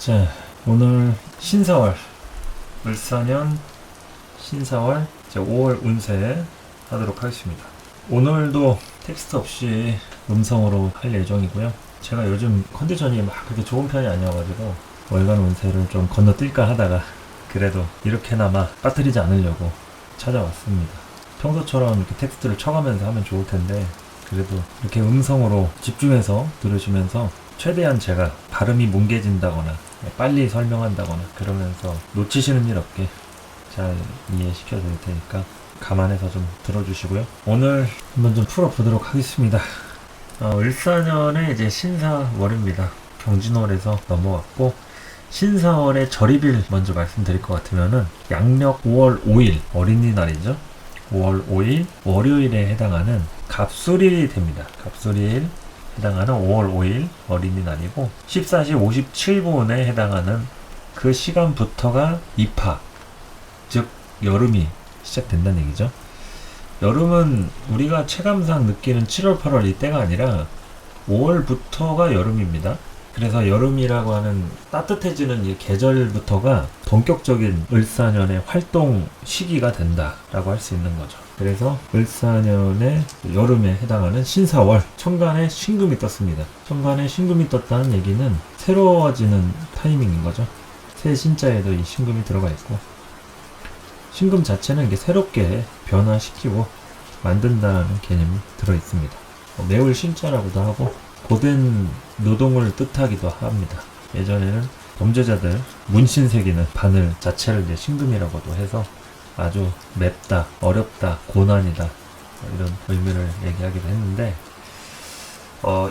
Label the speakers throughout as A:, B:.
A: 자, 오늘 신사월, 을사년 신사월 5월 운세 하도록 하겠습니다. 오늘도 텍스트 없이 음성으로 할 예정이고요. 제가 요즘 컨디션이 막 그렇게 좋은 편이 아니어가지고 월간 운세를 좀 건너뛸까 하다가 그래도 이렇게나마 빠뜨리지 않으려고 찾아왔습니다. 평소처럼 이렇게 텍스트를 쳐가면서 하면 좋을 텐데 그래도 이렇게 음성으로 집중해서 들으시면서 최대한 제가 발음이 뭉개진다거나 빨리 설명한다거나 그러면서 놓치시는 일 없게 잘 이해시켜 드릴 테니까 감안해서 좀 들어주시고요. 오늘 한번 좀 풀어보도록 하겠습니다. 을사년의 이제 신사월입니다. 경진월에서 넘어왔고 신사월의 절입일 먼저 말씀드릴 것 같으면은 양력 5월 5일 어린이날이죠. 5월 5일 월요일에 해당하는 갑술일이 됩니다. 갑술일 해당하는 5월 5일 어린이날이고 14시 57분에 해당하는 그 시간부터가 입하, 즉 여름이 시작된다는 얘기죠. 여름은 우리가 체감상 느끼는 7월 8월 이때가 아니라 5월부터가 여름입니다. 그래서 여름이라고 하는 따뜻해지는 이 계절부터가 본격적인 을사년의 활동 시기가 된다라고 할 수 있는 거죠. 그래서 을사년의 여름에 해당하는 신사월, 천간에 신금이 떴습니다. 천간에 신금이 떴다는 얘기는 새로워지는 타이밍인 거죠. 새 신자에도 이 신금이 들어가 있고 신금 자체는 이게 새롭게 변화시키고 만든다는 개념이 들어 있습니다. 매울 신자라고도 하고 고된 노동을 뜻하기도 합니다. 예전에는 범죄자들 문신 새기는 바늘 자체를 이제 신금이라고도 해서 아주 맵다, 어렵다, 고난이다 이런 의미를 얘기하기도 했는데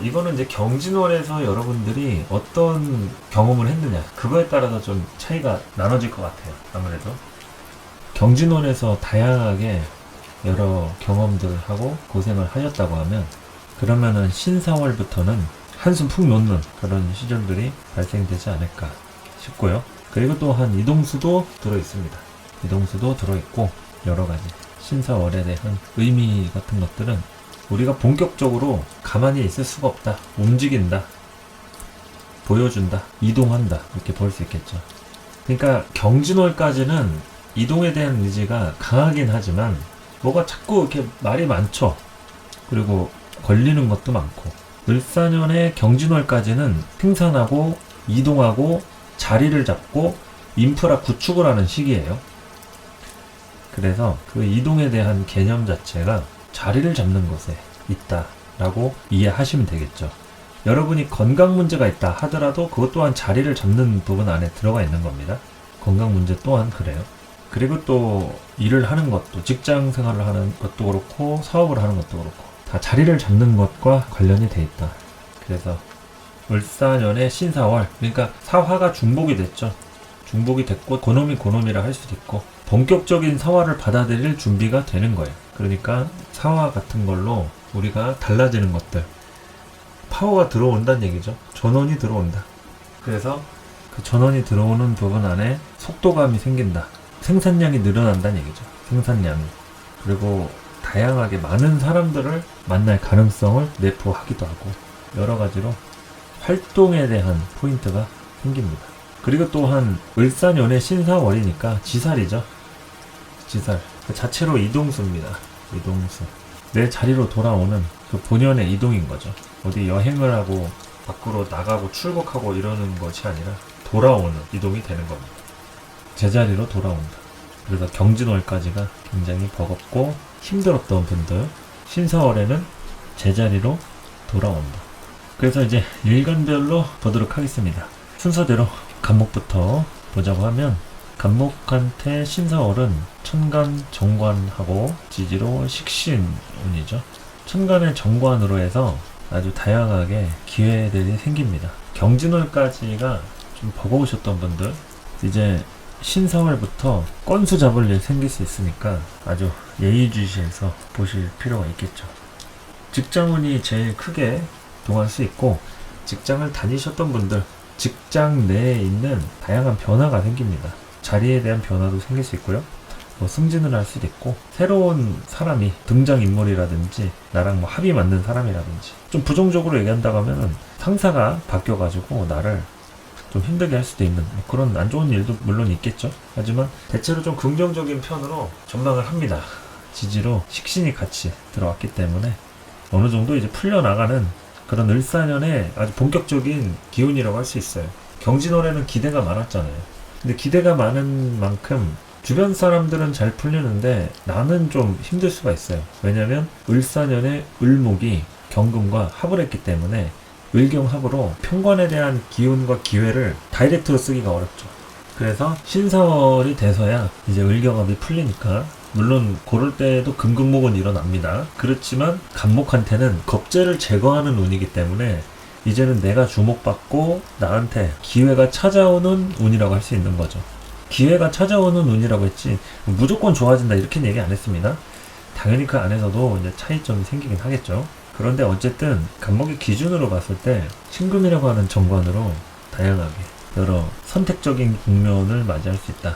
A: 이거는 이제 경진월에서 여러분들이 어떤 경험을 했느냐 그거에 따라서 좀 차이가 나눠질 것 같아요. 아무래도 경진월에서 다양하게 여러 경험들을 하고 고생을 하셨다고 하면 그러면은 신사월부터는 한숨 푹 놓는 그런 시절들이 발생되지 않을까 싶고요. 그리고 또한 이동수도 들어있습니다. 이동수도 들어있고 여러가지 신사월에 대한 의미 같은 것들은 우리가 본격적으로 가만히 있을 수가 없다. 움직인다. 보여준다. 이동한다. 이렇게 볼 수 있겠죠. 그러니까 경진월까지는 이동에 대한 의지가 강하긴 하지만 뭐가 자꾸 이렇게 말이 많죠. 그리고 걸리는 것도 많고 을사년의 경진월까지는 생산하고 이동하고 자리를 잡고 인프라 구축을 하는 시기예요. 그래서 그 이동에 대한 개념 자체가 자리를 잡는 것에 있다라고 이해하시면 되겠죠. 여러분이 건강 문제가 있다 하더라도 그것 또한 자리를 잡는 부분 안에 들어가 있는 겁니다. 건강 문제 또한 그래요. 그리고 또 일을 하는 것도 직장 생활을 하는 것도 그렇고 사업을 하는 것도 그렇고 다 자리를 잡는 것과 관련이 돼 있다. 그래서 을사년의 신사월, 그러니까 사화가 중복이 됐죠. 중복이 됐고 고놈이 고놈이라 할 수도 있고 본격적인 사화를 받아들일 준비가 되는 거예요. 그러니까 사화 같은 걸로 우리가 달라지는 것들 파워가 들어온다는 얘기죠. 전원이 들어온다. 그래서 그 전원이 들어오는 부분 안에 속도감이 생긴다. 생산량이 늘어난다는 얘기죠. 생산량이. 그리고 다양하게 많은 사람들을 만날 가능성을 내포하기도 하고 여러 가지로 활동에 대한 포인트가 생깁니다. 그리고 또한 을사년의 신사월이니까 지살이죠. 지살. 그 자체로 이동수입니다. 이동수. 내 자리로 돌아오는 그 본연의 이동인 거죠. 어디 여행을 하고 밖으로 나가고 출국하고 이러는 것이 아니라 돌아오는 이동이 되는 겁니다. 제자리로 돌아온다. 그래서 경진월까지가 굉장히 버겁고 힘들었던 분들 신사월에는 제자리로 돌아온다. 그래서 이제 일간별로 보도록 하겠습니다. 순서대로 간목부터 보자고 하면 간목한테 신사월은 천간 정관하고 지지로 식신운이죠. 천간의 정관으로 해서 아주 다양하게 기회들이 생깁니다. 경진월까지가 좀 버거우셨던 분들 이제 신사월부터 건수 잡을 일 생길 수 있으니까 아주 예의주시해서 보실 필요가 있겠죠. 직장운이 제일 크게 동할 수 있고 직장을 다니셨던 분들 직장 내에 있는 다양한 변화가 생깁니다. 자리에 대한 변화도 생길 수 있고요. 승진을 할 수도 있고 새로운 사람이 등장인물이라든지 나랑 합이 맞는 사람이라든지 좀 부정적으로 얘기한다고 하면은 상사가 바뀌어가지고 나를 좀 힘들게 할 수도 있는 뭐 그런 안 좋은 일도 물론 있겠죠. 하지만 대체로 좀 긍정적인 편으로 전망을 합니다. 지지로 식신이 같이 들어왔기 때문에 어느 정도 이제 풀려나가는 그런 을사년의 아주 본격적인 기운이라고 할 수 있어요. 경진월에는 기대가 많았잖아요. 근데 기대가 많은 만큼 주변 사람들은 잘 풀리는데 나는 좀 힘들 수가 있어요. 왜냐면 을사년의 을목이 경금과 합을 했기 때문에 을경합으로 편관에 대한 기운과 기회를 다이렉트로 쓰기가 어렵죠. 그래서 신사월이 돼서야 이제 을경합이 풀리니까 물론 고를 때도 금극목은 일어납니다. 그렇지만 간목한테는 겁재를 제거하는 운이기 때문에 이제는 내가 주목받고 나한테 기회가 찾아오는 운이라고 할 수 있는 거죠. 기회가 찾아오는 운이라고 했지 무조건 좋아진다 이렇게는 얘기 안 했습니다. 당연히 그 안에서도 이제 차이점이 생기긴 하겠죠. 그런데 어쨌든 간목의 기준으로 봤을 때 신금이라고 하는 정관으로 다양하게 여러 선택적인 국면을 맞이할 수 있다.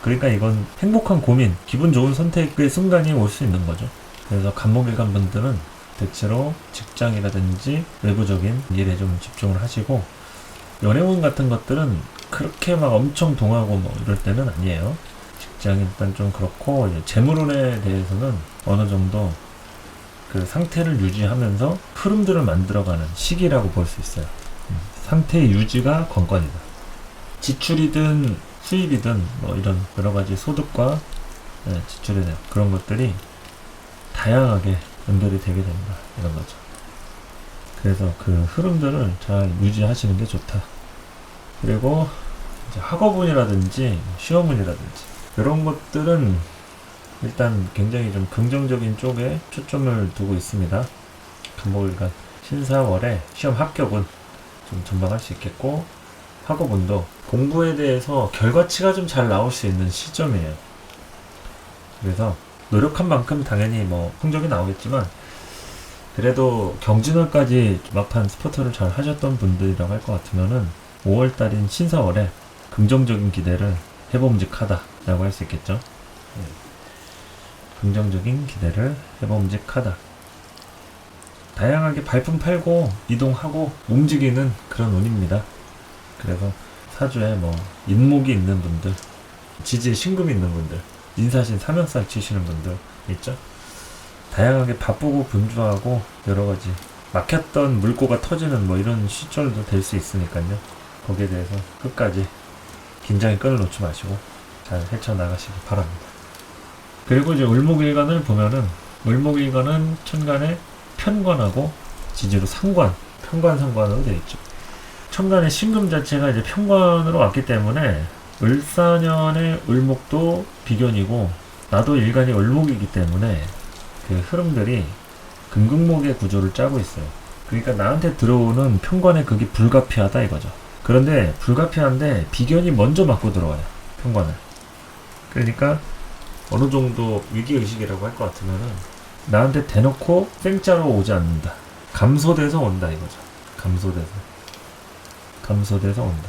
A: 그러니까 이건 행복한 고민, 기분 좋은 선택의 순간이 올 수 있는 거죠. 그래서 간목일간 분들은 대체로 직장이라든지 외부적인 일에 좀 집중을 하시고 연애운 같은 것들은 그렇게 막 엄청 동하고 뭐 이럴 때는 아니에요. 직장이 일단 좀 그렇고 이제 재물운에 대해서는 어느 정도 그 상태를 유지하면서 흐름들을 만들어가는 시기라고 볼 수 있어요. 상태의 유지가 관건이다. 지출이든 수입이든 뭐 이런 여러 가지 소득과 지출에 대한 그런 것들이 다양하게 연결이 되게 된다. 이런 거죠. 그래서 그 흐름들을 잘 유지하시는 게 좋다. 그리고 이제 학업운이라든지 시험운이라든지 이런 것들은 일단 굉장히 좀 긍정적인 쪽에 초점을 두고 있습니다. 간목일간 신사월에 시험 합격은 좀 전망할 수 있겠고 학업운도 공부에 대해서 결과치가 좀 잘 나올 수 있는 시점이에요. 그래서 노력한 만큼 당연히 뭐 성적이 나오겠지만 그래도 경진월까지 막판 스포트를 잘 하셨던 분들이라고 할 것 같으면은 5월달인 신사월에 긍정적인 기대를 해봄직하다 라고 할 수 있겠죠. 긍정적인 기대를 해봄직하다. 다양하게 발품 팔고 이동하고 움직이는 그런 운입니다. 그래서 사주에 뭐 인목이 있는 분들, 지지에 신금이 있는 분들, 인사신 사명살 치시는 분들 있죠. 다양하게 바쁘고 분주하고 여러가지 막혔던 물꼬가 터지는 뭐 이런 시절도 될 수 있으니까요. 거기에 대해서 끝까지 긴장의 끈을 놓지 마시고 잘 헤쳐나가시기 바랍니다. 그리고 이제 을목일간을 보면은 을목일간은 천간에 편관하고 지지로 상관, 편관상관으로 되어 있죠. 천간의 신금 자체가 이제 편관으로 왔기 때문에 을사년의 을목도 비견이고 나도 일간이 을목이기 때문에 그 흐름들이 금극목의 구조를 짜고 있어요. 그러니까 나한테 들어오는 편관의 극이 불가피하다 이거죠. 그런데 불가피한데 비견이 먼저 맞고 들어와요. 편관을. 그러니까 어느 정도 위기의식이라고 할 것 같으면은 나한테 대놓고 생짜로 오지 않는다. 감소돼서 온다 이거죠. 감소돼서 온다.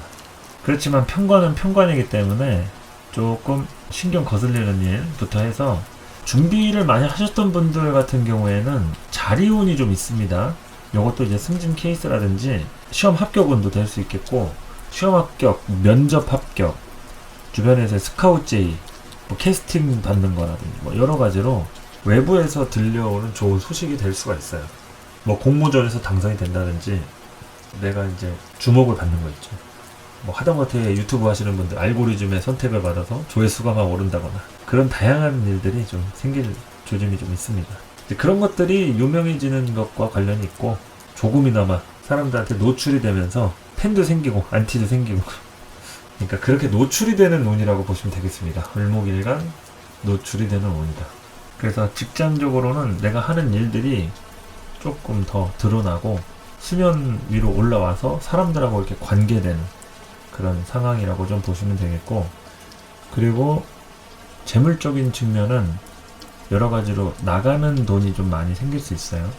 A: 그렇지만 편관은 편관이기 때문에 조금 신경 거슬리는 일부터 해서 준비를 많이 하셨던 분들 같은 경우에는 자리운이 좀 있습니다. 이것도 이제 승진 케이스라든지 시험 합격운도 될 수 있겠고 시험 합격, 면접 합격, 주변에서 스카우트 제의, 뭐 캐스팅 받는 거라든지 뭐 여러 가지로 외부에서 들려오는 좋은 소식이 될 수가 있어요. 뭐 공모전에서 당선이 된다든지 내가 이제 주목을 받는 거 있죠. 뭐 하다못해 유튜브 하시는 분들 알고리즘의 선택을 받아서 조회수가 막 오른다거나 그런 다양한 일들이 좀 생길 조짐이 좀 있습니다. 그런 것들이 유명해지는 것과 관련이 있고 조금이나마 사람들한테 노출이 되면서 팬도 생기고 안티도 생기고 그러니까 그렇게 노출이 되는 운이라고 보시면 되겠습니다. 을목일간 노출이 되는 운이다. 그래서 직장적으로는 내가 하는 일들이 조금 더 드러나고 수면 위로 올라와서 사람들하고 이렇게 관계되는 그런 상황이라고 좀 보시면 되겠고 그리고 재물적인 측면은 여러 가지로 나가는 돈이 좀 많이 생길 수 있어요.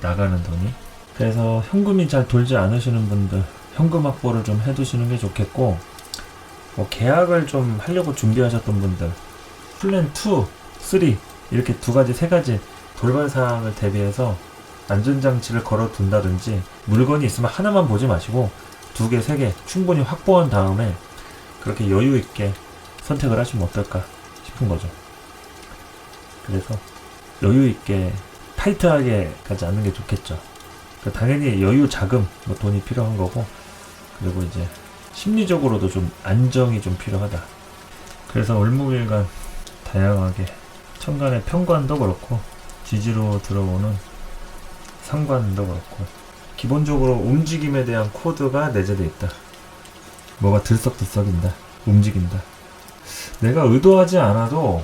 A: 나가는 돈이. 그래서 현금이 잘 돌지 않으시는 분들 현금 확보를 좀 해두시는 게 좋겠고 뭐 계약을 좀 하려고 준비하셨던 분들 플랜 2, 3 이렇게 두 가지, 세 가지 돌발 사항을 대비해서 안전장치를 걸어 둔다든지 물건이 있으면 하나만 보지 마시고 2개, 3개 충분히 확보한 다음에 그렇게 여유 있게 선택을 하시면 어떨까 싶은 거죠. 그래서 여유 있게 타이트하게 가지 않는 게 좋겠죠. 당연히 여유 자금, 뭐 돈이 필요한 거고, 그리고 이제 심리적으로도 좀 안정이 좀 필요하다. 그래서 을목일간 다양하게 천간의 편관도 그렇고 지지로 들어오는 상관도 그렇고 기본적으로 움직임에 대한 코드가 내재되어 있다. 뭐가 들썩들썩인다. 움직인다. 내가 의도하지 않아도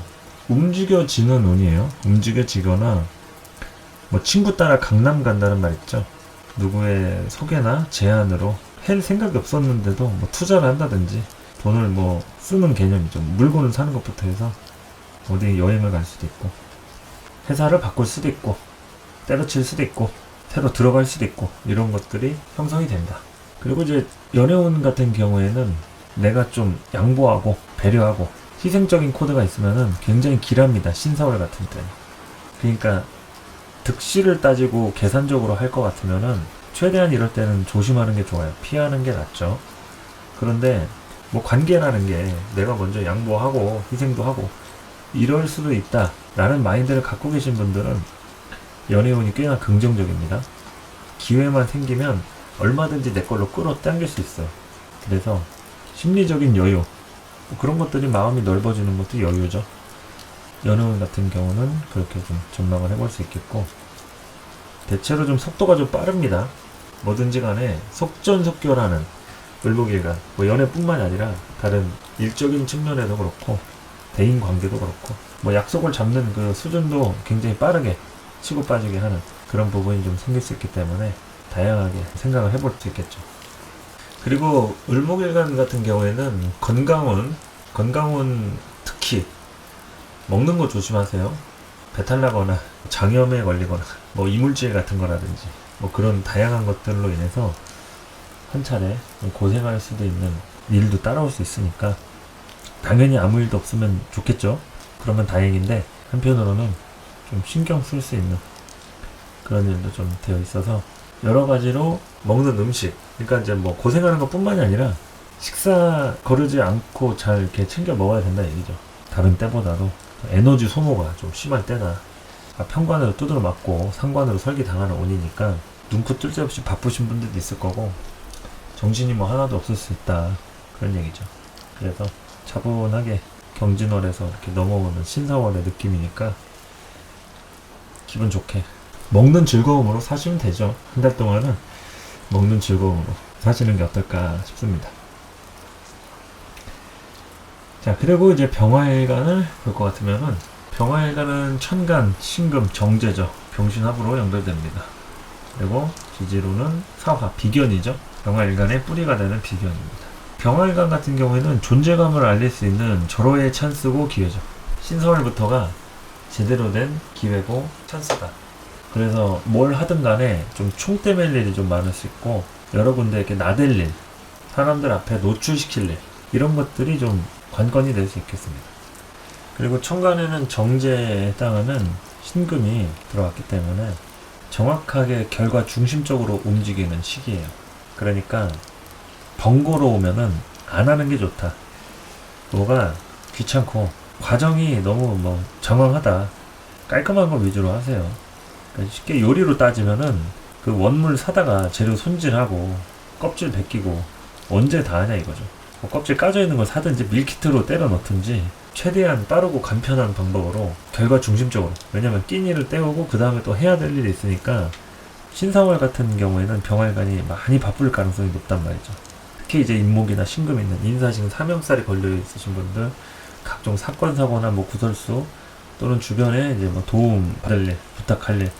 A: 움직여지는 운이에요. 움직여지거나 뭐 친구 따라 강남 간다는 말 있죠. 누구의 소개나 제안으로 할 생각이 없었는데도 뭐 투자를 한다든지 돈을 뭐 쓰는 개념이죠. 물건을 사는 것부터 해서 어디 여행을 갈 수도 있고 회사를 바꿀 수도 있고 때려칠 수도 있고 새로 들어갈 수도 있고 이런 것들이 형성이 된다. 그리고 이제 연애운 같은 경우에는 내가 좀 양보하고 배려하고 희생적인 코드가 있으면은 굉장히 길합니다. 신사월 같은 때는. 그러니까 득실을 따지고 계산적으로 할 것 같으면은 최대한 이럴 때는 조심하는 게 좋아요. 피하는 게 낫죠. 그런데 뭐 관계라는 게 내가 먼저 양보하고 희생도 하고 이럴 수도 있다 라는 마인드를 갖고 계신 분들은 연애운이 꽤나 긍정적입니다. 기회만 생기면 얼마든지 내 걸로 끌어당길 수 있어요. 그래서 심리적인 여유, 뭐 그런 것들이 마음이 넓어지는 것도 여유죠. 연애운 같은 경우는 그렇게 좀 전망을 해볼 수 있겠고, 대체로 좀 속도가 좀 빠릅니다. 뭐든지 간에 속전속결하는 을목일간, 뭐 연애뿐만 아니라 다른 일적인 측면에도 그렇고 대인 관계도 그렇고 뭐 약속을 잡는 그 수준도 굉장히 빠르게 치고 빠지게 하는 그런 부분이 좀 생길 수 있기 때문에 다양하게 생각을 해볼 수 있겠죠. 그리고 을목일간 같은 경우에는 건강운 특히 먹는 거 조심하세요. 배탈 나거나 장염에 걸리거나 뭐 이물질 같은 거라든지 뭐 그런 다양한 것들로 인해서 한 차례 고생할 수도 있는 일도 따라올 수 있으니까 당연히 아무 일도 없으면 좋겠죠. 그러면 다행인데 한편으로는 좀 신경 쓸 수 있는 그런 일도 좀 되어 있어서 여러 가지로 먹는 음식, 그러니까 이제 뭐 고생하는 것 뿐만이 아니라 식사 거르지 않고 잘 이렇게 챙겨 먹어야 된다 얘기죠. 다른 때보다도 에너지 소모가 좀 심할 때다. 편관으로 두드러 맞고 상관으로 설기당하는 운이니까 눈코 뜰 새 없이 바쁘신 분들도 있을 거고 정신이 뭐 하나도 없을 수 있다. 그런 얘기죠. 그래서 차분하게 경진월에서 이렇게 넘어오는 신사월의 느낌이니까 기분 좋게 먹는 즐거움으로 사시면 되죠. 한 달 동안은 먹는 즐거움으로 사시는 게 어떨까 싶습니다. 자, 그리고 이제 병화일간을 볼 것 같으면은 병화일간은 천간, 신금, 정제죠. 병신합으로 연결됩니다. 그리고 지지로는 사화, 비견이죠. 병화일간의 뿌리가 되는 비견입니다. 병화일간 같은 경우에는 존재감을 알릴 수 있는 절호의 찬스고 기회죠. 신서월부터가 제대로 된 기회고 찬스다. 그래서 뭘 하든 간에 좀 총대 맬 일이 좀 많을 수 있고 여러 군데 이렇게 나댈 일, 사람들 앞에 노출시킬 일 이런 것들이 좀 관건이 될 수 있겠습니다. 그리고 천간에는 정제에 해당하는 신금이 들어왔기 때문에 정확하게 결과 중심적으로 움직이는 시기예요. 그러니까 번거로우면은 안 하는 게 좋다. 뭐가 귀찮고 과정이 너무 뭐 장황하다. 깔끔한 거 위주로 하세요. 그러니까 쉽게 요리로 따지면은 그 원물 사다가 재료 손질하고 껍질 벗기고 언제 다 하냐 이거죠. 뭐 껍질 까져 있는 걸 사든지 밀키트로 때려 넣든지 최대한 빠르고 간편한 방법으로 결과 중심적으로, 왜냐면 끼니를 때우고 그 다음에 또 해야 될 일이 있으니까 신사월 같은 경우에는 병활간이 많이 바쁠 가능성이 높단 말이죠. 특히 이제 인목이나 신금 있는 인사신 사명살이 걸려 있으신 분들 각종 사건 사고나 뭐 구설수 또는 주변에 이제 뭐 도움 받을 일, 부탁할 일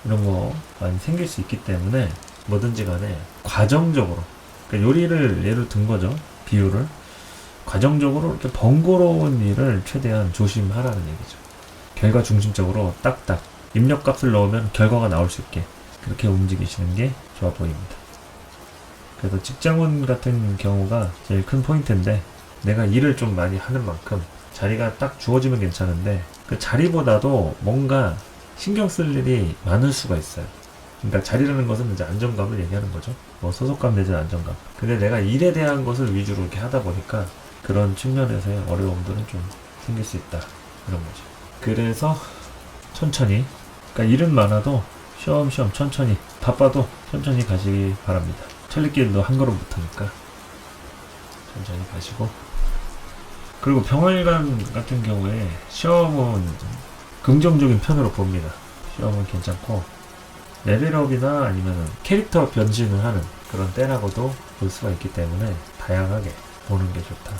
A: 이런 거 많이 생길 수 있기 때문에 뭐든지 간에 과정적으로, 그러니까 요리를 예로 든 거죠. 비유를 과정적으로 이렇게 번거로운 일을 최대한 조심하라는 얘기죠. 결과 중심적으로 딱딱 입력값을 넣으면 결과가 나올 수 있게 그렇게 움직이시는 게 좋아 보입니다. 그래서 직장운 같은 경우가 제일 큰 포인트인데 내가 일을 좀 많이 하는 만큼 자리가 딱 주어지면 괜찮은데 그 자리보다도 뭔가 신경 쓸 일이 많을 수가 있어요. 그러니까 자리라는 것은 이제 안정감을 얘기하는 거죠. 뭐 소속감 내지는 안정감. 근데 내가 일에 대한 것을 위주로 이렇게 하다 보니까 그런 측면에서의 어려움들은 좀 생길 수 있다. 그런 거죠. 그래서 천천히, 그러니까 일은 많아도 쉬엄쉬엄 천천히, 바빠도 천천히 가시기 바랍니다. 천리길도 한 걸음부터니까 천천히 가시고. 그리고 병활관 같은 경우에 시험은 긍정적인 편으로 봅니다. 시험은 괜찮고 레벨업이나 아니면 캐릭터 변신을 하는 그런 때라고도 볼 수가 있기 때문에 다양하게 보는 게 좋다.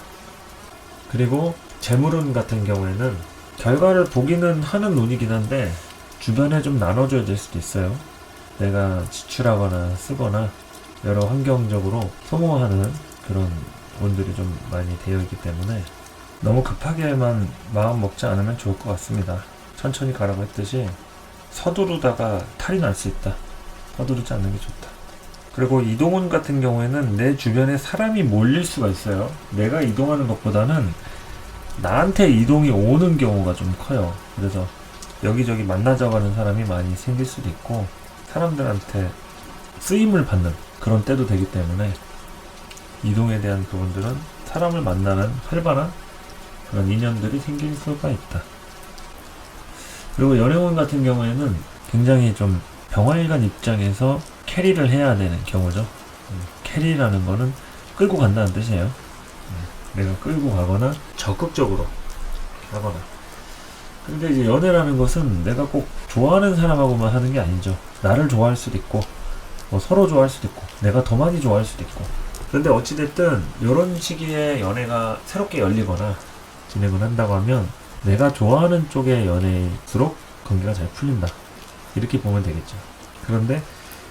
A: 그리고 재물운 같은 경우에는 결과를 보기는 하는 운이긴 한데 주변에 좀 나눠줘야 될 수도 있어요. 내가 지출하거나 쓰거나 여러 환경적으로 소모하는 그런 운들이 좀 많이 되어 있기 때문에 너무 급하게만 마음 먹지 않으면 좋을 것 같습니다. 천천히 가라고 했듯이 서두르다가 탈이 날 수 있다. 서두르지 않는 게 좋다. 그리고 이동운 같은 경우에는 내 주변에 사람이 몰릴 수가 있어요. 내가 이동하는 것보다는 나한테 이동이 오는 경우가 좀 커요. 그래서 여기저기 만나자고 하는 사람이 많이 생길 수도 있고 사람들한테 쓰임을 받는 그런 때도 되기 때문에 이동에 대한 부분들은 사람을 만나는 활발한 그런 인연들이 생길 수가 있다. 그리고 연애운 같은 경우에는 굉장히 좀 병활관 입장에서 캐리를 해야 되는 경우죠. 캐리라는 거는 끌고 간다는 뜻이에요. 내가 끌고 가거나 적극적으로 하거나. 근데 이제 연애라는 것은 내가 꼭 좋아하는 사람하고만 하는 게 아니죠. 나를 좋아할 수도 있고 뭐 서로 좋아할 수도 있고 내가 더 많이 좋아할 수도 있고. 근데 어찌됐든 이런 시기에 연애가 새롭게 열리거나 진행을 한다고 하면 내가 좋아하는 쪽의 연애일수록 관계가 잘 풀린다. 이렇게 보면 되겠죠. 그런데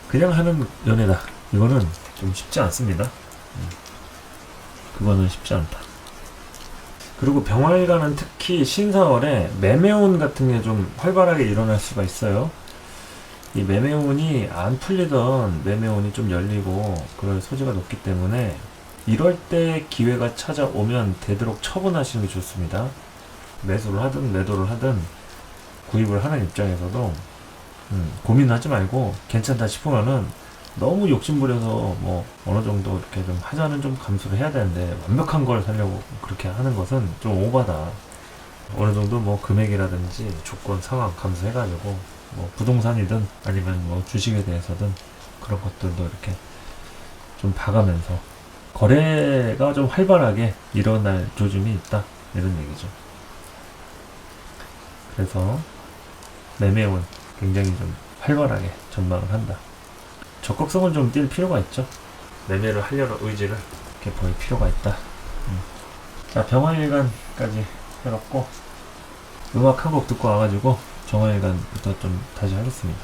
A: 그냥 하는 연애다. 이거는 좀 쉽지 않습니다. 그거는 쉽지 않다. 그리고 병활관은 특히 신사월에 매매운 같은 게 좀 활발하게 일어날 수가 있어요. 이 매매운이 안 풀리던 매매운이 좀 열리고 그럴 소지가 높기 때문에 이럴 때 기회가 찾아오면 되도록 처분하시는 게 좋습니다. 매수를 하든 매도를 하든 구입을 하는 입장에서도 고민하지 말고 괜찮다 싶으면은 너무 욕심부려서 뭐 어느 정도 이렇게 좀 하자는 좀 감수를 해야 되는데 완벽한 걸 사려고 그렇게 하는 것은 좀 오바다. 어느 정도 뭐 금액이라든지 조건 상황 감수해가지고 뭐 부동산이든 아니면 뭐 주식에 대해서든 그런 것들도 이렇게 좀 봐가면서 거래가 좀 활발하게 일어날 조짐이 있다. 이런 얘기죠. 그래서 매매운 굉장히 좀 활발하게 전망을 한다. 적극성을 좀 띌 필요가 있죠. 매매를 하려는 의지를 이렇게 보일 필요가 있다. 자, 병화일관까지 해놓고 음악 한 곡 듣고 와가지고 정화일관부터 좀 다시 하겠습니다.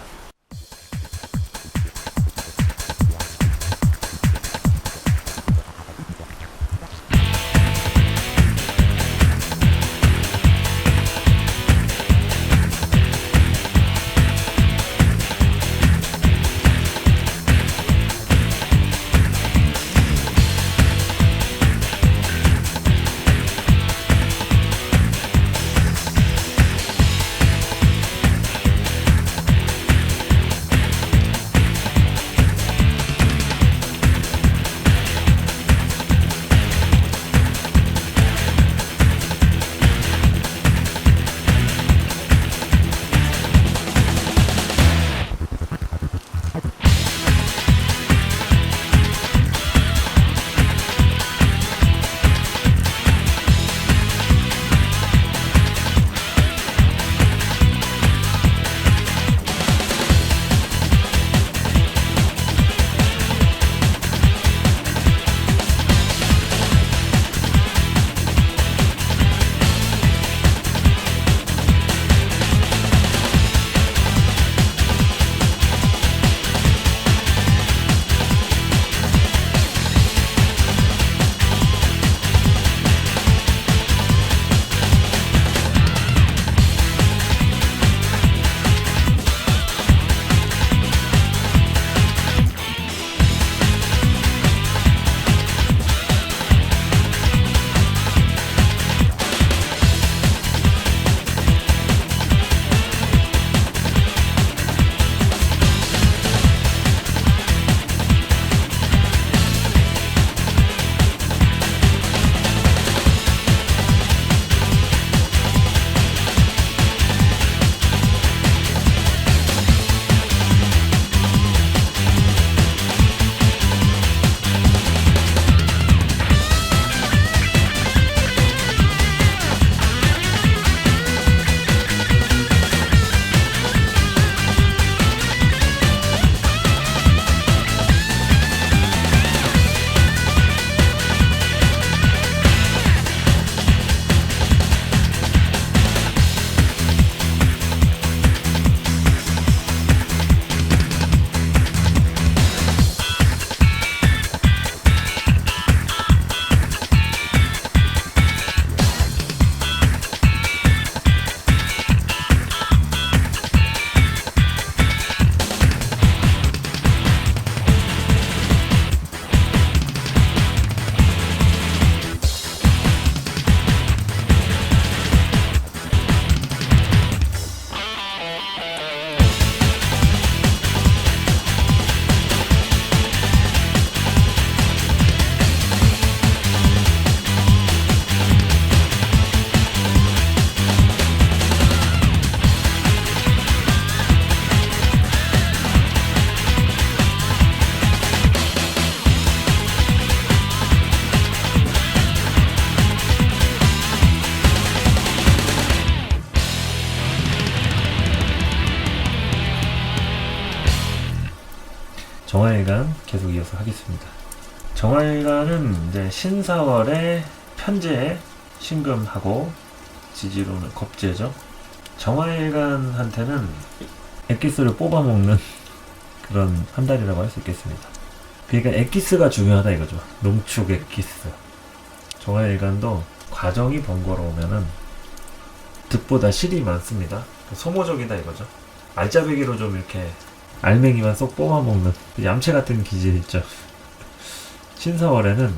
A: 정화일간 계속 이어서 하겠습니다. 정화일간은 이제 신사월의 편제에 신금하고 지지로는 겁제죠. 정화일간한테는 엑기스를 뽑아먹는 그런 한 달이라고 할 수 있겠습니다. 그러니까 엑기스가 중요하다 이거죠. 농축 엑기스. 정화일간도 과정이 번거로우면은 득보다 실이 많습니다. 소모적이다 이거죠. 알짜배기로 좀 이렇게 알맹이만 쏙 뽑아먹는 얌체 같은 기질 있죠. 신사월에는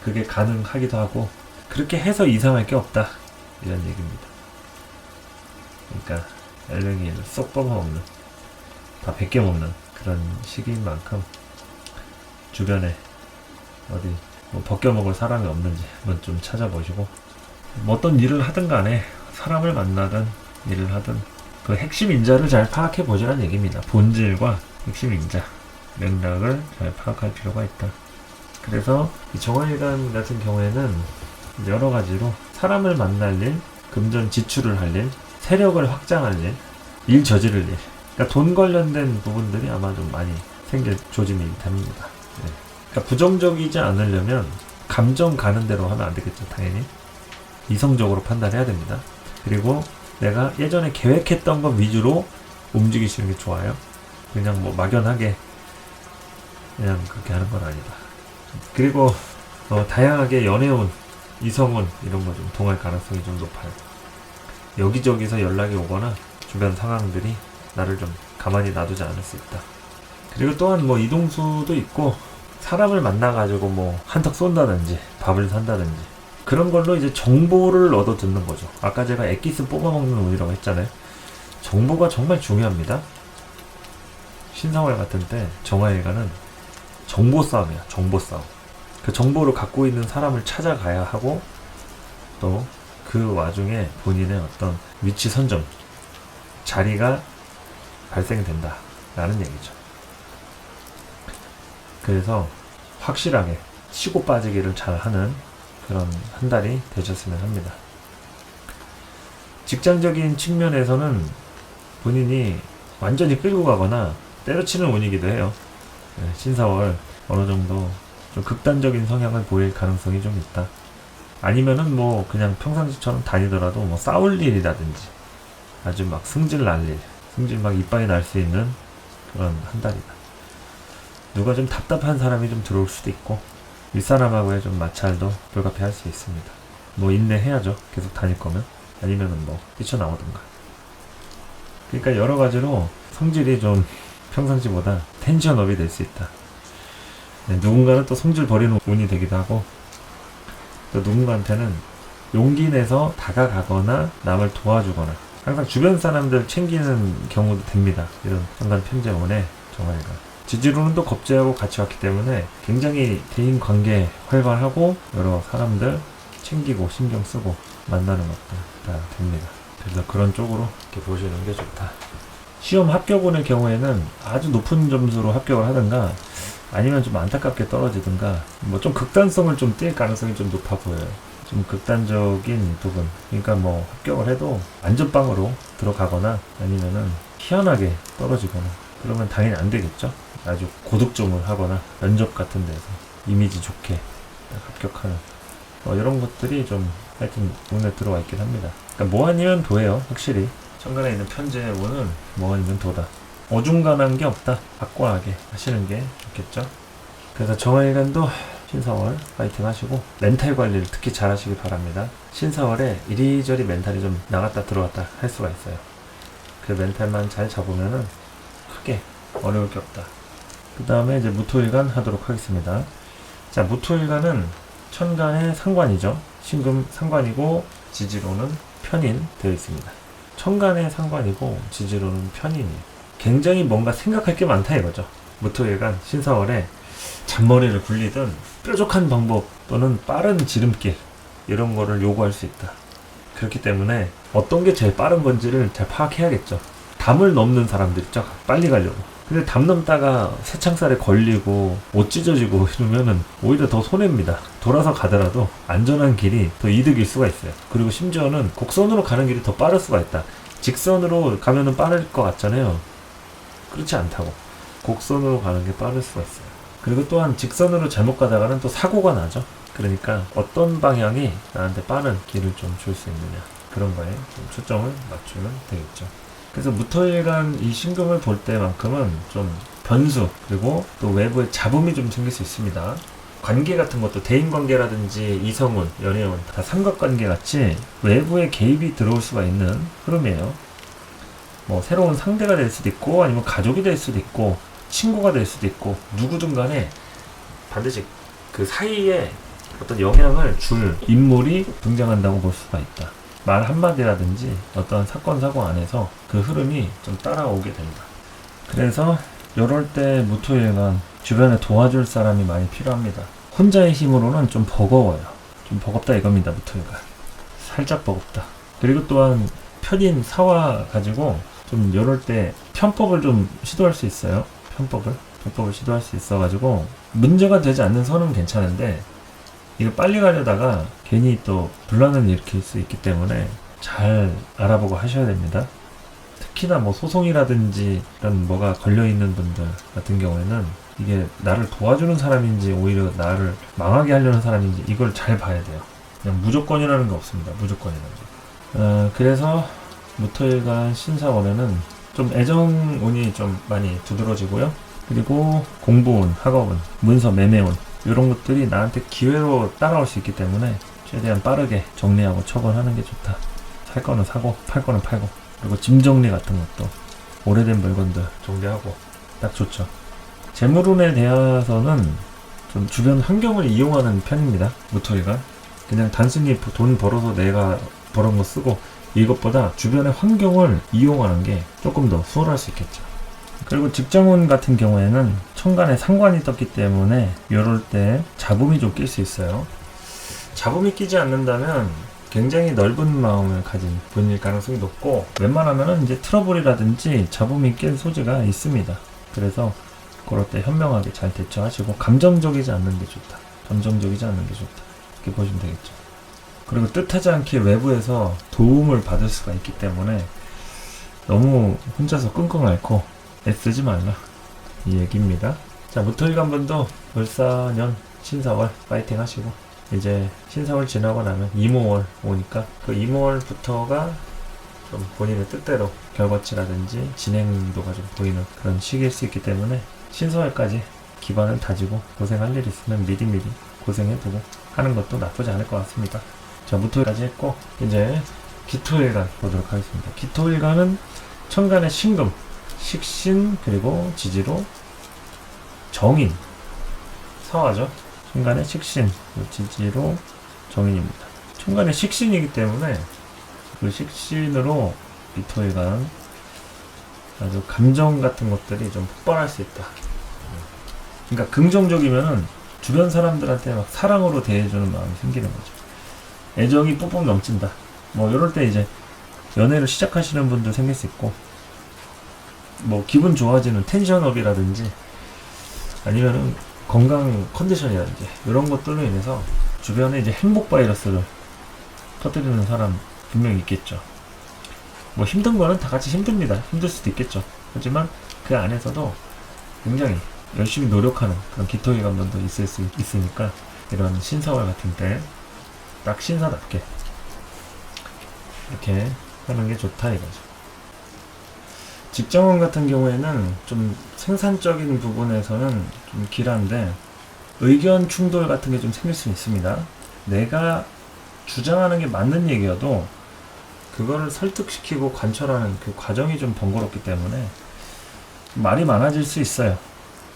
A: 그게 가능하기도 하고 그렇게 해서 이상할 게 없다 이런 얘기입니다. 그러니까 알맹이를 쏙 뽑아먹는 다 벗겨먹는 그런 시기인 만큼 주변에 어디 뭐 벗겨먹을 사람이 없는지 한번 좀 찾아보시고 뭐 어떤 일을 하든 간에 사람을 만나든 일을 하든 그 핵심 인자를 잘 파악해 보자는 얘기입니다. 본질과 핵심 인자 맥락을 잘 파악할 필요가 있다. 그래서 이 정화일간 같은 경우에는 여러 가지로 사람을 만날 일, 금전 지출을 할 일, 세력을 확장할 일, 일 저지를 일, 그러니까 돈 관련된 부분들이 아마 좀 많이 생길 조짐이 됩니다. 네. 그러니까 부정적이지 않으려면 감정 가는 대로 하면 안 되겠죠. 당연히 이성적으로 판단해야 됩니다. 그리고 내가 예전에 계획했던 것 위주로 움직이시는 게 좋아요. 그냥 뭐 막연하게 그냥 그렇게 하는 건 아니다. 그리고 다양하게 연애운, 이성운 이런 거 좀 통할 가능성이 좀 높아요. 여기저기서 연락이 오거나 주변 상황들이 나를 좀 가만히 놔두지 않을 수 있다. 그리고 또한 뭐 이동수도 있고 사람을 만나가지고 뭐 한턱 쏜다든지 밥을 산다든지 그런 걸로 이제 정보를 얻어 듣는 거죠. 아까 제가 엑기스 뽑아먹는 운이라고 했잖아요. 정보가 정말 중요합니다. 신사월 같은 때 정화일간은 정보 싸움이야. 정보 싸움. 그 정보를 갖고 있는 사람을 찾아가야 하고 또 그 와중에 본인의 어떤 위치 선점 자리가 발생된다 라는 얘기죠. 그래서 확실하게 치고 빠지기를 잘하는 그런 한 달이 되셨으면 합니다. 직장적인 측면에서는 본인이 완전히 끌고 가거나 때려치는 운이기도 해요. 신사월 어느 정도 좀 극단적인 성향을 보일 가능성이 좀 있다. 아니면은 뭐 그냥 평상시처럼 다니더라도 뭐 싸울 일이라든지 아주 막 승질 날 일, 승질 막 이빨이 날 수 있는 그런 한 달이다. 누가 좀 답답한 사람이 좀 들어올 수도 있고 윗사람하고의 좀 마찰도 불가피할 수 있습니다. 뭐 인내해야죠. 계속 다닐 거면. 아니면은 뭐 뛰쳐나오든가. 그러니까 여러 가지로 성질이 좀 평상시보다 텐션업이 될 수 있다. 누군가는 또 성질 버리는 운이 되기도 하고 또 누군가한테는 용기 내서 다가가거나 남을 도와주거나 항상 주변 사람들 챙기는 경우도 됩니다. 이런 상관 편제운에 정화일간. 지지로는 또 겁제하고 같이 왔기 때문에 굉장히 대인관계 활발하고 여러 사람들 챙기고 신경 쓰고 만나는 것도 다 됩니다. 그래서 그런 쪽으로 이렇게 보시는 게 좋다. 시험 합격운의 경우에는 아주 높은 점수로 합격을 하든가 아니면 좀 안타깝게 떨어지든가 뭐 좀 극단성을 좀 띌 가능성이 좀 높아 보여요. 좀 극단적인 부분. 그러니까 뭐 합격을 해도 안전빵으로 들어가거나 아니면은 희한하게 떨어지거나 그러면 당연히 안 되겠죠. 아주 고득점을 하거나 면접 같은 데서 이미지 좋게 합격하는 이런 것들이 좀 하여튼 운에 들어와 있긴 합니다. 그러니까 뭐 아니면 도예요. 확실히 천간에 있는 편제의 운은 뭐 아니면 도다. 어중간한 게 없다. 확고하게 하시는 게 좋겠죠. 그래서 정화일간도 신사월 파이팅 하시고 멘탈 관리를 특히 잘 하시기 바랍니다. 신사월에 이리저리 멘탈이 좀 나갔다 들어왔다 할 수가 있어요. 그 멘탈만 잘 잡으면은 크게 어려울 게 없다. 그 다음에 이제 무토일간 하도록 하겠습니다. 자, 무토일간은 천간의 상관이죠. 신금 상관이고 지지로는 편인 되어 있습니다. 천간의 상관이고 지지로는 편인이에요. 굉장히 뭔가 생각할 게 많다 이거죠. 무토일간 신사월에 잔머리를 굴리든 뾰족한 방법 또는 빠른 지름길 이런 거를 요구할 수 있다. 그렇기 때문에 어떤 게 제일 빠른 건지를 잘 파악해야겠죠. 담을 넘는 사람들 있죠. 빨리 가려고. 근데 담 넘다가 새창살에 걸리고 옷 찢어지고 이러면은 오히려 더 손해입니다. 돌아서 가더라도 안전한 길이 더 이득일 수가 있어요. 그리고 심지어는 곡선으로 가는 길이 더 빠를 수가 있다. 직선으로 가면은 빠를 것 같잖아요. 그렇지 않다고. 곡선으로 가는 게 빠를 수가 있어요. 그리고 또한 직선으로 잘못 가다가는 또 사고가 나죠. 그러니까 어떤 방향이 나한테 빠른 길을 좀 줄 수 있느냐, 그런 거에 좀 초점을 맞추면 되겠죠. 그래서 무토일간 이 신금을 볼 때만큼은 좀 변수, 그리고 또 외부의 잡음이 좀 생길 수 있습니다. 관계 같은 것도 대인관계라든지 이성운, 연애운 다 삼각관계 같이 외부의 개입이 들어올 수가 있는 흐름이에요. 뭐 새로운 상대가 될 수도 있고, 아니면 가족이 될 수도 있고, 친구가 될 수도 있고, 누구든 간에 반드시 그 사이에 어떤 영향을 줄 인물이 등장한다고 볼 수가 있다. 말 한마디라든지 어떤 사건 사고 안에서 그 흐름이 좀 따라오게 된다. 그래서 이럴 때 무토일간 주변에 도와줄 사람이 많이 필요합니다. 혼자의 힘으로는 좀 버거워요. 좀 버겁다 이겁니다. 무토일간 살짝 버겁다. 그리고 또한 편인 사화 가지고 좀 이럴 때 편법을 좀 시도할 수 있어요. 편법을 시도할 수 있어가지고 문제가 되지 않는 선은 괜찮은데, 이거 빨리 가려다가 괜히 또 분란을 일으킬 수 있기 때문에 잘 알아보고 하셔야 됩니다. 특히나 뭐 소송이라든지 이런 뭐가 걸려있는 분들 같은 경우에는 이게 나를 도와주는 사람인지 오히려 나를 망하게 하려는 사람인지 이걸 잘 봐야 돼요. 그냥 무조건이라는 게 없습니다. 무조건이라는 게. 그래서 무토일간 신사원에는 좀 애정운이 좀 많이 두드러지고요. 그리고 공부운, 학업운, 문서, 매매운 이런 것들이 나한테 기회로 따라올 수 있기 때문에 최대한 빠르게 정리하고 처분하는 게 좋다. 살 거는 사고, 팔 거는 팔고, 그리고 짐 정리 같은 것도 오래된 물건들 정리하고 딱 좋죠. 재물운에 대해서는 좀 주변 환경을 이용하는 편입니다. 무토일간 그냥 단순히 돈 벌어서 내가 벌은 거 쓰고, 이것보다 주변의 환경을 이용하는 게 조금 더 수월할 수 있겠죠. 그리고 직장운 같은 경우에는 천간에 상관이 떴기 때문에 이럴 때 잡음이 좀 낄 수 있어요. 잡음이 끼지 않는다면 굉장히 넓은 마음을 가진 분일 가능성이 높고, 웬만하면 이제 트러블이라든지 잡음이 낄 소지가 있습니다. 그래서 그럴 때 현명하게 잘 대처하시고 감정적이지 않는 게 좋다. 감정적이지 않는 게 좋다. 이렇게 보시면 되겠죠. 그리고 뜻하지 않게 외부에서 도움을 받을 수가 있기 때문에 너무 혼자서 끙끙 앓고 애쓰지 말라, 이 얘기입니다. 자, 무토일간분도 을사년 신사월 파이팅 하시고, 이제 신사월 지나고 나면 이모월 오니까 그 이모월부터가 좀 본인의 뜻대로 결과치라든지 진행도가 좀 보이는 그런 시기일 수 있기 때문에 신사월까지 기반을 다지고 고생할 일 있으면 미리미리 고생해두고 하는 것도 나쁘지 않을 것 같습니다. 자, 무토일까지 했고 이제 기토일간 보도록 하겠습니다. 기토일간은 천간의 신금, 식신, 그리고 지지로 정인, 사화죠. 천간의 식신, 지지로 정인입니다. 천간의 식신이기 때문에 그 식신으로 기토일간 아주 감정 같은 것들이 좀 폭발할 수 있다. 그러니까 긍정적이면은 주변 사람들한테 막 사랑으로 대해주는 마음이 생기는 거죠. 애정이 뿜뿜 넘친다. 뭐 이럴 때 이제 연애를 시작하시는 분도 생길 수 있고, 뭐 기분 좋아지는 텐션업이라든지 아니면은 건강 컨디션이라든지 이런 것들로 인해서 주변에 이제 행복 바이러스를 터뜨리는 사람 분명히 있겠죠. 뭐 힘든 거는 다 같이 힘듭니다. 힘들 수도 있겠죠. 하지만 그 안에서도 굉장히 열심히 노력하는 그런 기토일간 분도 있을 수 있으니까 이런 신사월 같은 때 딱 신사답게 이렇게 하는 게 좋다 이거죠. 직장운 같은 경우에는 좀 생산적인 부분에서는 좀 길한데 의견 충돌 같은 게 좀 생길 수 있습니다. 내가 주장하는 게 맞는 얘기여도 그거를 설득시키고 관철하는 그 과정이 좀 번거롭기 때문에 말이 많아질 수 있어요.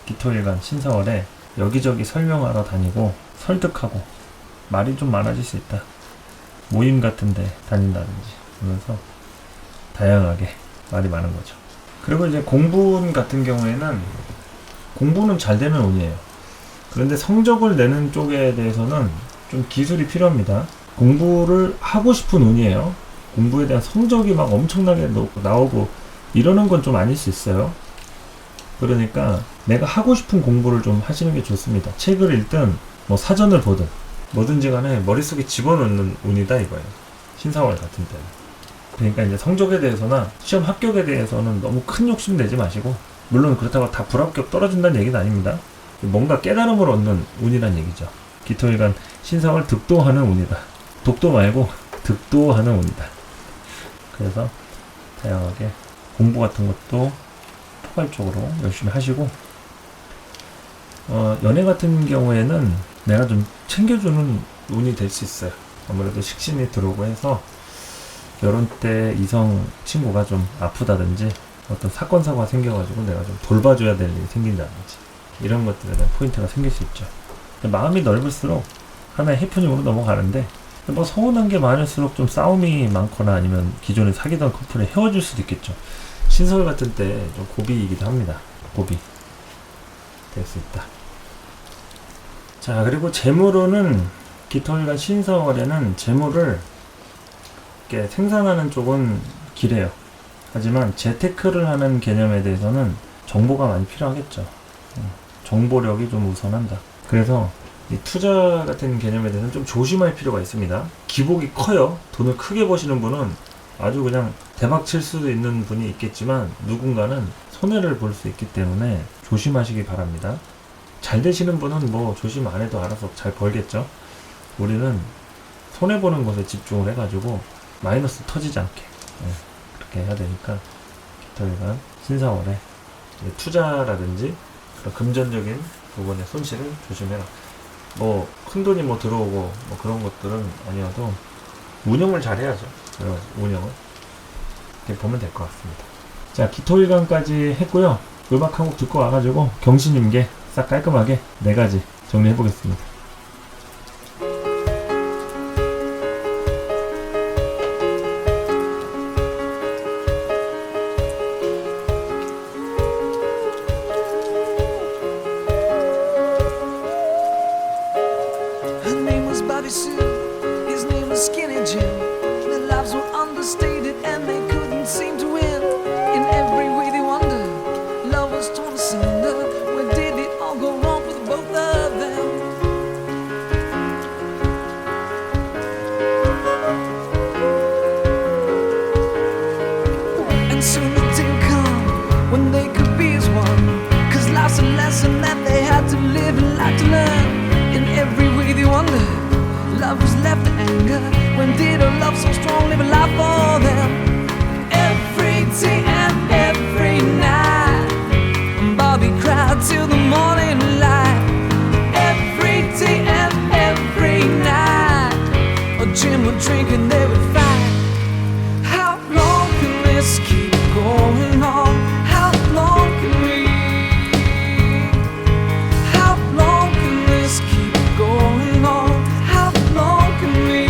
A: 기토일간 신사월에 여기저기 설명하러 다니고 설득하고 말이 좀 많아질 수 있다. 모임 같은 데 다닌다든지 그러면서 다양하게 말이 많은 거죠. 그리고 이제 공부운 같은 경우에는 공부는 잘 되는 운이에요. 그런데 성적을 내는 쪽에 대해서는 좀 기술이 필요합니다. 공부를 하고 싶은 운이에요. 공부에 대한 성적이 막 엄청나게 나오고 이러는 건 좀 아닐 수 있어요. 그러니까 내가 하고 싶은 공부를 좀 하시는 게 좋습니다. 책을 읽든 뭐 사전을 보든 뭐든지 간에 머릿속에 집어넣는 운이다 이거예요. 신사월 같은 때는. 그러니까 이제 성적에 대해서나 시험 합격에 대해서는 너무 큰 욕심 내지 마시고 물론 그렇다고 다 불합격 떨어진다는 얘기는 아닙니다. 뭔가 깨달음을 얻는 운이란 얘기죠. 기토일간 신성을 득도하는 운이다. 독도 말고 득도하는 운이다. 그래서 다양하게 공부 같은 것도 포괄적으로 열심히 하시고, 연애 같은 경우에는 내가 좀 챙겨주는 운이 될 수 있어요. 아무래도 식신이 들어오고 해서 결혼 때 이성 친구가 좀 아프다든지 어떤 사건 사고가 생겨가지고 내가 좀 돌봐줘야 될 일이 생긴다든지 이런 것들에 대한 포인트가 생길 수 있죠. 마음이 넓을수록 하나의 해프닝으로 넘어가는데, 뭐 서운한 게 많을수록 좀 싸움이 많거나 아니면 기존에 사귀던 커플이 헤어질 수도 있겠죠. 신서울 같은 때 좀 고비이기도 합니다. 고비 될 수 있다. 자, 그리고 재물로는 기토일간 신서월에는 재물을 이렇게 생산하는 쪽은 기래요. 하지만 재테크를 하는 개념에 대해서는 정보가 많이 필요하겠죠. 정보력이 좀 우선한다. 그래서 이 투자 같은 개념에 대해서는 좀 조심할 필요가 있습니다. 기복이 커요. 돈을 크게 버시는 분은 아주 그냥 대박 칠 수도 있는 분이 있겠지만 누군가는 손해를 볼 수 있기 때문에 조심하시기 바랍니다. 잘 되시는 분은 뭐 조심 안 해도 알아서 잘 벌겠죠. 우리는 손해보는 것에 집중을 해가지고 마이너스 터지지 않게 그렇게 해야 되니까 기토일간 신사월에 투자라든지 그런 금전적인 부분의 손실을 조심해라. 뭐 큰돈이 뭐 들어오고 뭐 그런 것들은 아니어도 운영을 잘 해야죠. 운영을 이렇게 보면 될 것 같습니다. 자, 기토일간까지 했고요. 음악 한 곡 듣고 와가지고 경신임계 싹 깔끔하게 4가지 정리해 보겠습니다.
B: Her name was Bobby Sue, his name was Skinny Jim. Their lives were understated and they couldn't seem to win. In every way they wondered, love was torn asunder. Where did it all go wrong with both of them? And soon the day come when they could be as one. 'Cause life's a lesson that they had to live and like to learn. In every way they wondered, love was left to anger. When did a love so strong live a life for them? Every day and every night, Bobby cried till the morning light. Every day and every night, Jim would drink and they would fight. How long can this keep going on? How long can we? How long can this keep going on? How long can we?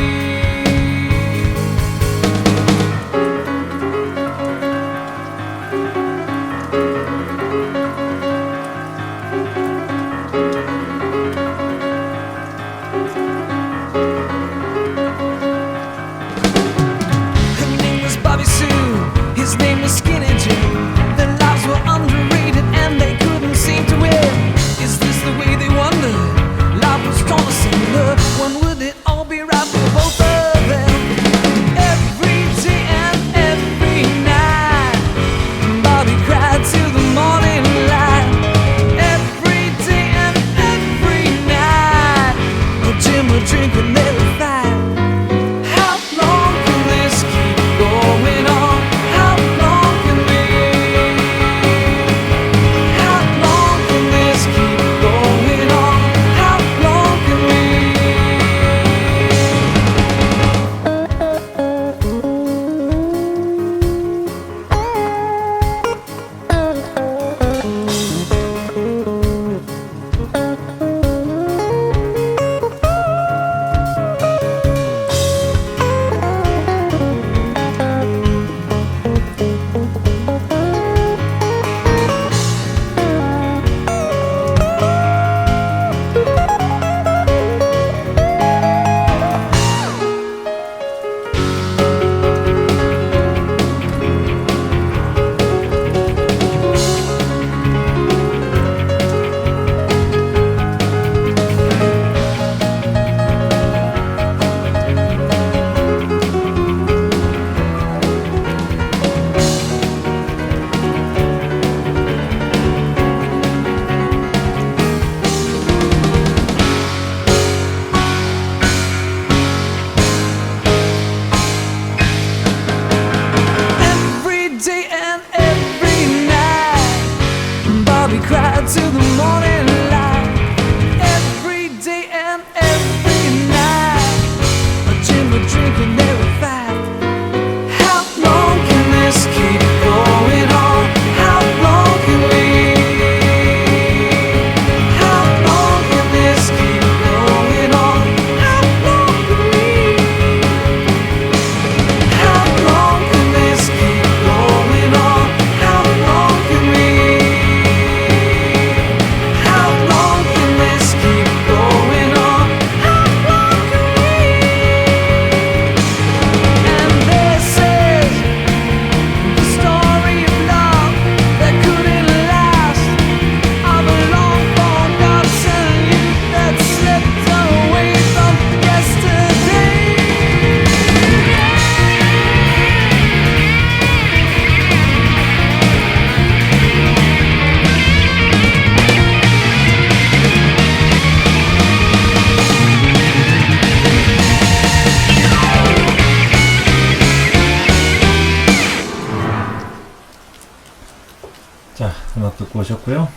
A: 음악 듣고 오셨고요.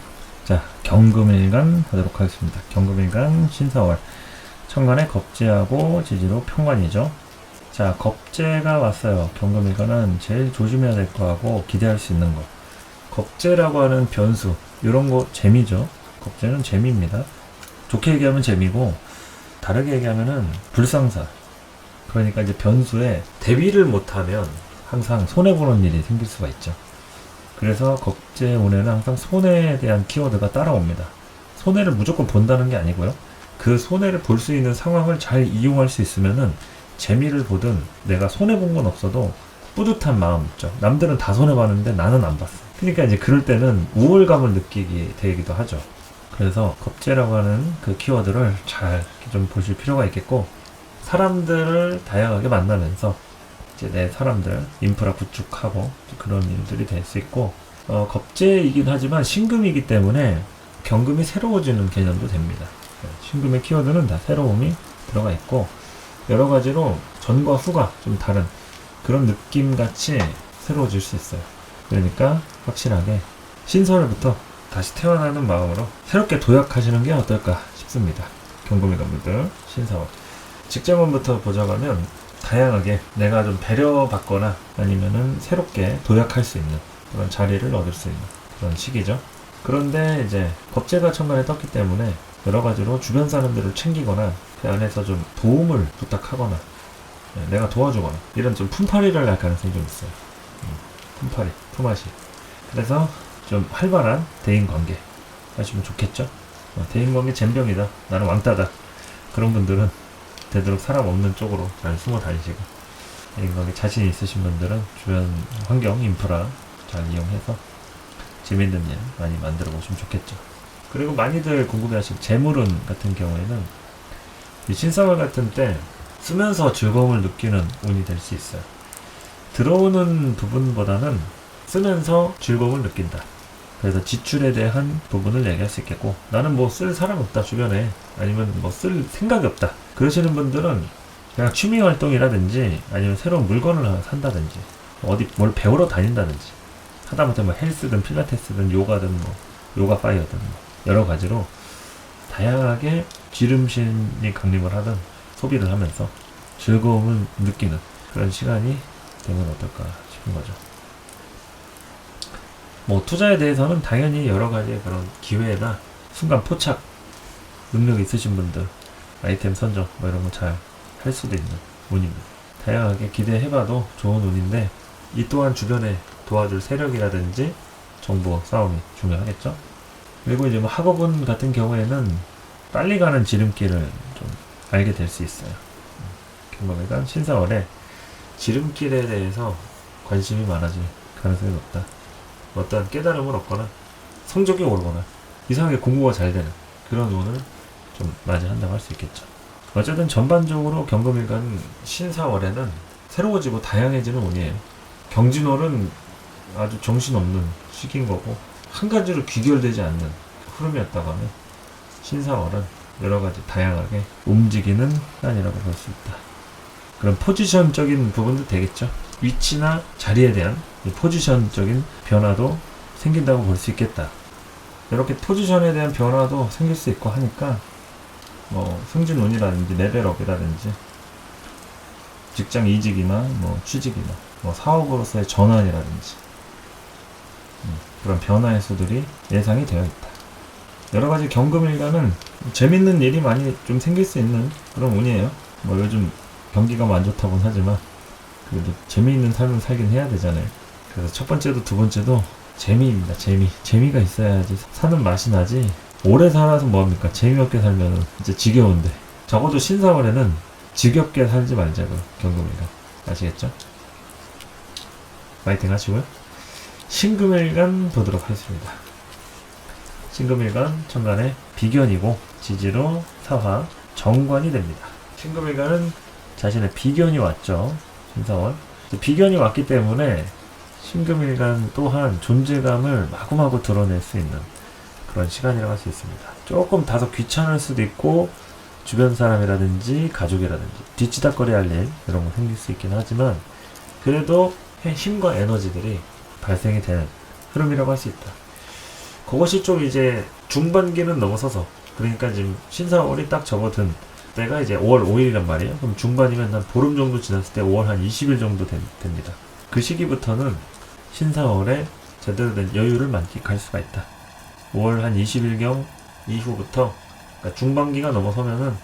A: 자, 경금일간 하도록 하겠습니다. 경금일간 신사월 천간에 겁재하고 지지로 평관이죠. 자, 겁재가 왔어요. 경금일간은 제일 조심해야 될 거하고 기대할 수 있는 거. 겁재라고 하는 변수, 이런 거 재미죠. 겁재는 재미입니다. 좋게 얘기하면 재미고, 다르게 얘기하면은 불상사. 그러니까 이제 변수에 대비를 못하면 항상 손해보는 일이 생길 수가 있죠. 그래서 겁재운에는 항상 손해에 대한 키워드가 따라옵니다. 손해를 무조건 본다는 게 아니고요. 그 손해를 볼 수 있는 상황을 잘 이용할 수 있으면은 재미를 보든 내가 손해본 건 없어도 뿌듯한 마음 있죠. 남들은 다 손해봤는데 나는 안 봤어. 그러니까 이제 그럴 때는 우월감을 느끼게 되기도 하죠. 그래서 겁재라고 하는 그 키워드를 잘 좀 보실 필요가 있겠고, 사람들을 다양하게 만나면서 이제 내 사람들 인프라 구축하고 그런 일들이 될 수 있고, 겁재이긴 하지만 신금이기 때문에 경금이 새로워지는 개념도 됩니다. 신금의 키워드는 다 새로움이 들어가 있고, 여러 가지로 전과 후가 좀 다른 그런 느낌같이 새로워질 수 있어요. 그러니까 확실하게 신설부터 다시 태어나는 마음으로 새롭게 도약하시는 게 어떨까 싶습니다. 경금일간분들 신사월 직장원부터 보자면 다양하게 내가 좀 배려받거나 아니면은 새롭게 도약할 수 있는 그런 자리를 얻을 수 있는 그런 시기죠. 그런데 이제 겁재가 천간에 떴기 때문에 여러 가지로 주변 사람들을 챙기거나 그 안에서 좀 도움을 부탁하거나 내가 도와주거나 이런 좀 품팔이를 할 가능성이 좀 있어요. 품팔이, 품앗이. 그래서 좀 활발한 대인관계 하시면 좋겠죠. 대인관계 젬병이다, 나는 왕따다, 그런 분들은 되도록 사람 없는 쪽으로 잘 숨어 다니시고, 대인관계 자신 있으신 분들은 주변 환경, 인프라 잘 이용해서 재밌는 일 많이 만들어 보시면 좋겠죠. 그리고 많이들 궁금해하시는 재물운 같은 경우에는 이 신사월 같은 때 쓰면서 즐거움을 느끼는 운이 될 수 있어요. 들어오는 부분보다는 쓰면서 즐거움을 느낀다. 그래서 지출에 대한 부분을 얘기할 수 있겠고, 나는 뭐 쓸 사람 없다 주변에, 아니면 뭐 쓸 생각이 없다 그러시는 분들은 그냥 취미 활동이라든지 아니면 새로운 물건을 산다든지 어디 뭘 배우러 다닌다든지, 하다못해 뭐 헬스든 필라테스든 요가든 뭐 요가 파이어든 뭐 여러 가지로 다양하게 지름신이 강림을 하든 소비를 하면서 즐거움을 느끼는 그런 시간이 되면 어떨까 싶은 거죠. 뭐 투자에 대해서는 당연히 여러 가지의 그런 기회나 순간 포착 능력이 있으신 분들 아이템 선정 뭐 이런 거 잘 할 수도 있는 운입니다. 다양하게 기대해봐도 좋은 운인데, 이 또한 주변에 도와줄 세력이라든지 정보 싸움이 중요하겠죠. 그리고 이제 뭐 학업운 같은 경우에는 빨리 가는 지름길을 좀 알게 될 수 있어요. 경금일간 신사월에 지름길에 대해서 관심이 많아질 가능성이 높다. 어떠한 깨달음을 얻거나 성적이 오르거나 이상하게 공부가 잘 되는 그런 운을 좀 맞이한다고 할 수 있겠죠. 어쨌든 전반적으로 경금일간 신사월에는 새로워지고 다양해지는 운이에요. 경진월은 아주 정신없는 시기인 거고, 한 가지로 귀결되지 않는 흐름이었다고 하면 신사월은 여러 가지 다양하게 움직이는 시간이라고 볼 수 있다. 그런 포지션적인 부분도 되겠죠. 위치나 자리에 대한 포지션적인 변화도 생긴다고 볼 수 있겠다. 이렇게 포지션에 대한 변화도 생길 수 있고 하니까 뭐 승진운이라든지 레벨업이라든지 직장 이직이나 뭐 취직이나 뭐 사업으로서의 전환이라든지 그런 변화의 수들이 예상이 되어 있다. 여러 가지 경금일간은 재밌는 일이 많이 좀 생길 수 있는 그런 운이에요. 뭐 요즘 경기가 안 좋다고는 하지만 그래도 재미있는 삶을 살긴 해야 되잖아요. 그래서 첫 번째도 두 번째도 재미입니다. 재미가 있어야지 사는 맛이 나지. 오래 살아서 뭐합니까? 재미없게 살면 이제 지겨운데. 적어도 신사월에는 지겹게 살지 말자고요. 경금일간 아시겠죠? 파이팅 하시고요. 신금일간 보도록 하겠습니다. 신금일간 천간에 비견이고 지지로 사화 정관이 됩니다. 신금일간은 자신의 비견이 왔죠. 신사월. 비견이 왔기 때문에 신금일간 또한 존재감을 마구마구 드러낼 수 있는 그런 시간이라고 할 수 있습니다. 조금 다소 귀찮을 수도 있고, 주변 사람이라든지 가족이라든지 뒤치다거리 할 일 이런 거 생길 수 있긴 하지만, 그래도 힘과 에너지들이 발생이 되는 흐름이라고 할 수 있다. 그것이 좀 이제 중반기는 넘어서서, 그러니까 지금 신사월이 딱 접어든 때가 이제 5월 5일이란 말이에요. 그럼 중반이면 한 보름 정도 지났을 때 5월 한 20일 정도 됩니다. 그 시기부터는 신사월에 제대로 된 여유를 만끽할 수가 있다. 5월 한 20일경 이후부터, 그러니까 중반기가 넘어서면은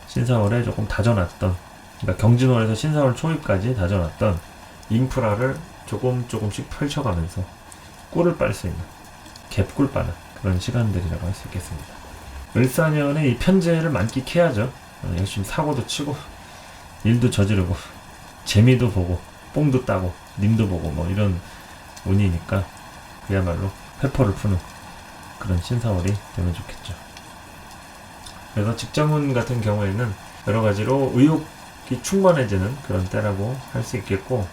A: 신사월에 조금 다져놨던, 그러니까 경진월에서 신사월 초입까지 다져놨던 인프라를 조금씩 펼쳐가면서 꿀을 빨 수 있는, 갭꿀 빠는 그런 시간들이라고 할 수 있겠습니다. 을사년의 이 편재를 만끽해야죠. 열심히 사고도 치고 일도 저지르고 재미도 보고 뽕도 따고 님도 보고 뭐 이런 운이니까 그야말로 회포를 푸는 그런 신사월이 되면 좋겠죠. 그래서 직장운 같은 경우에는 여러 가지로 의욕이 충만해지는 그런 때라고 할 수 있겠고,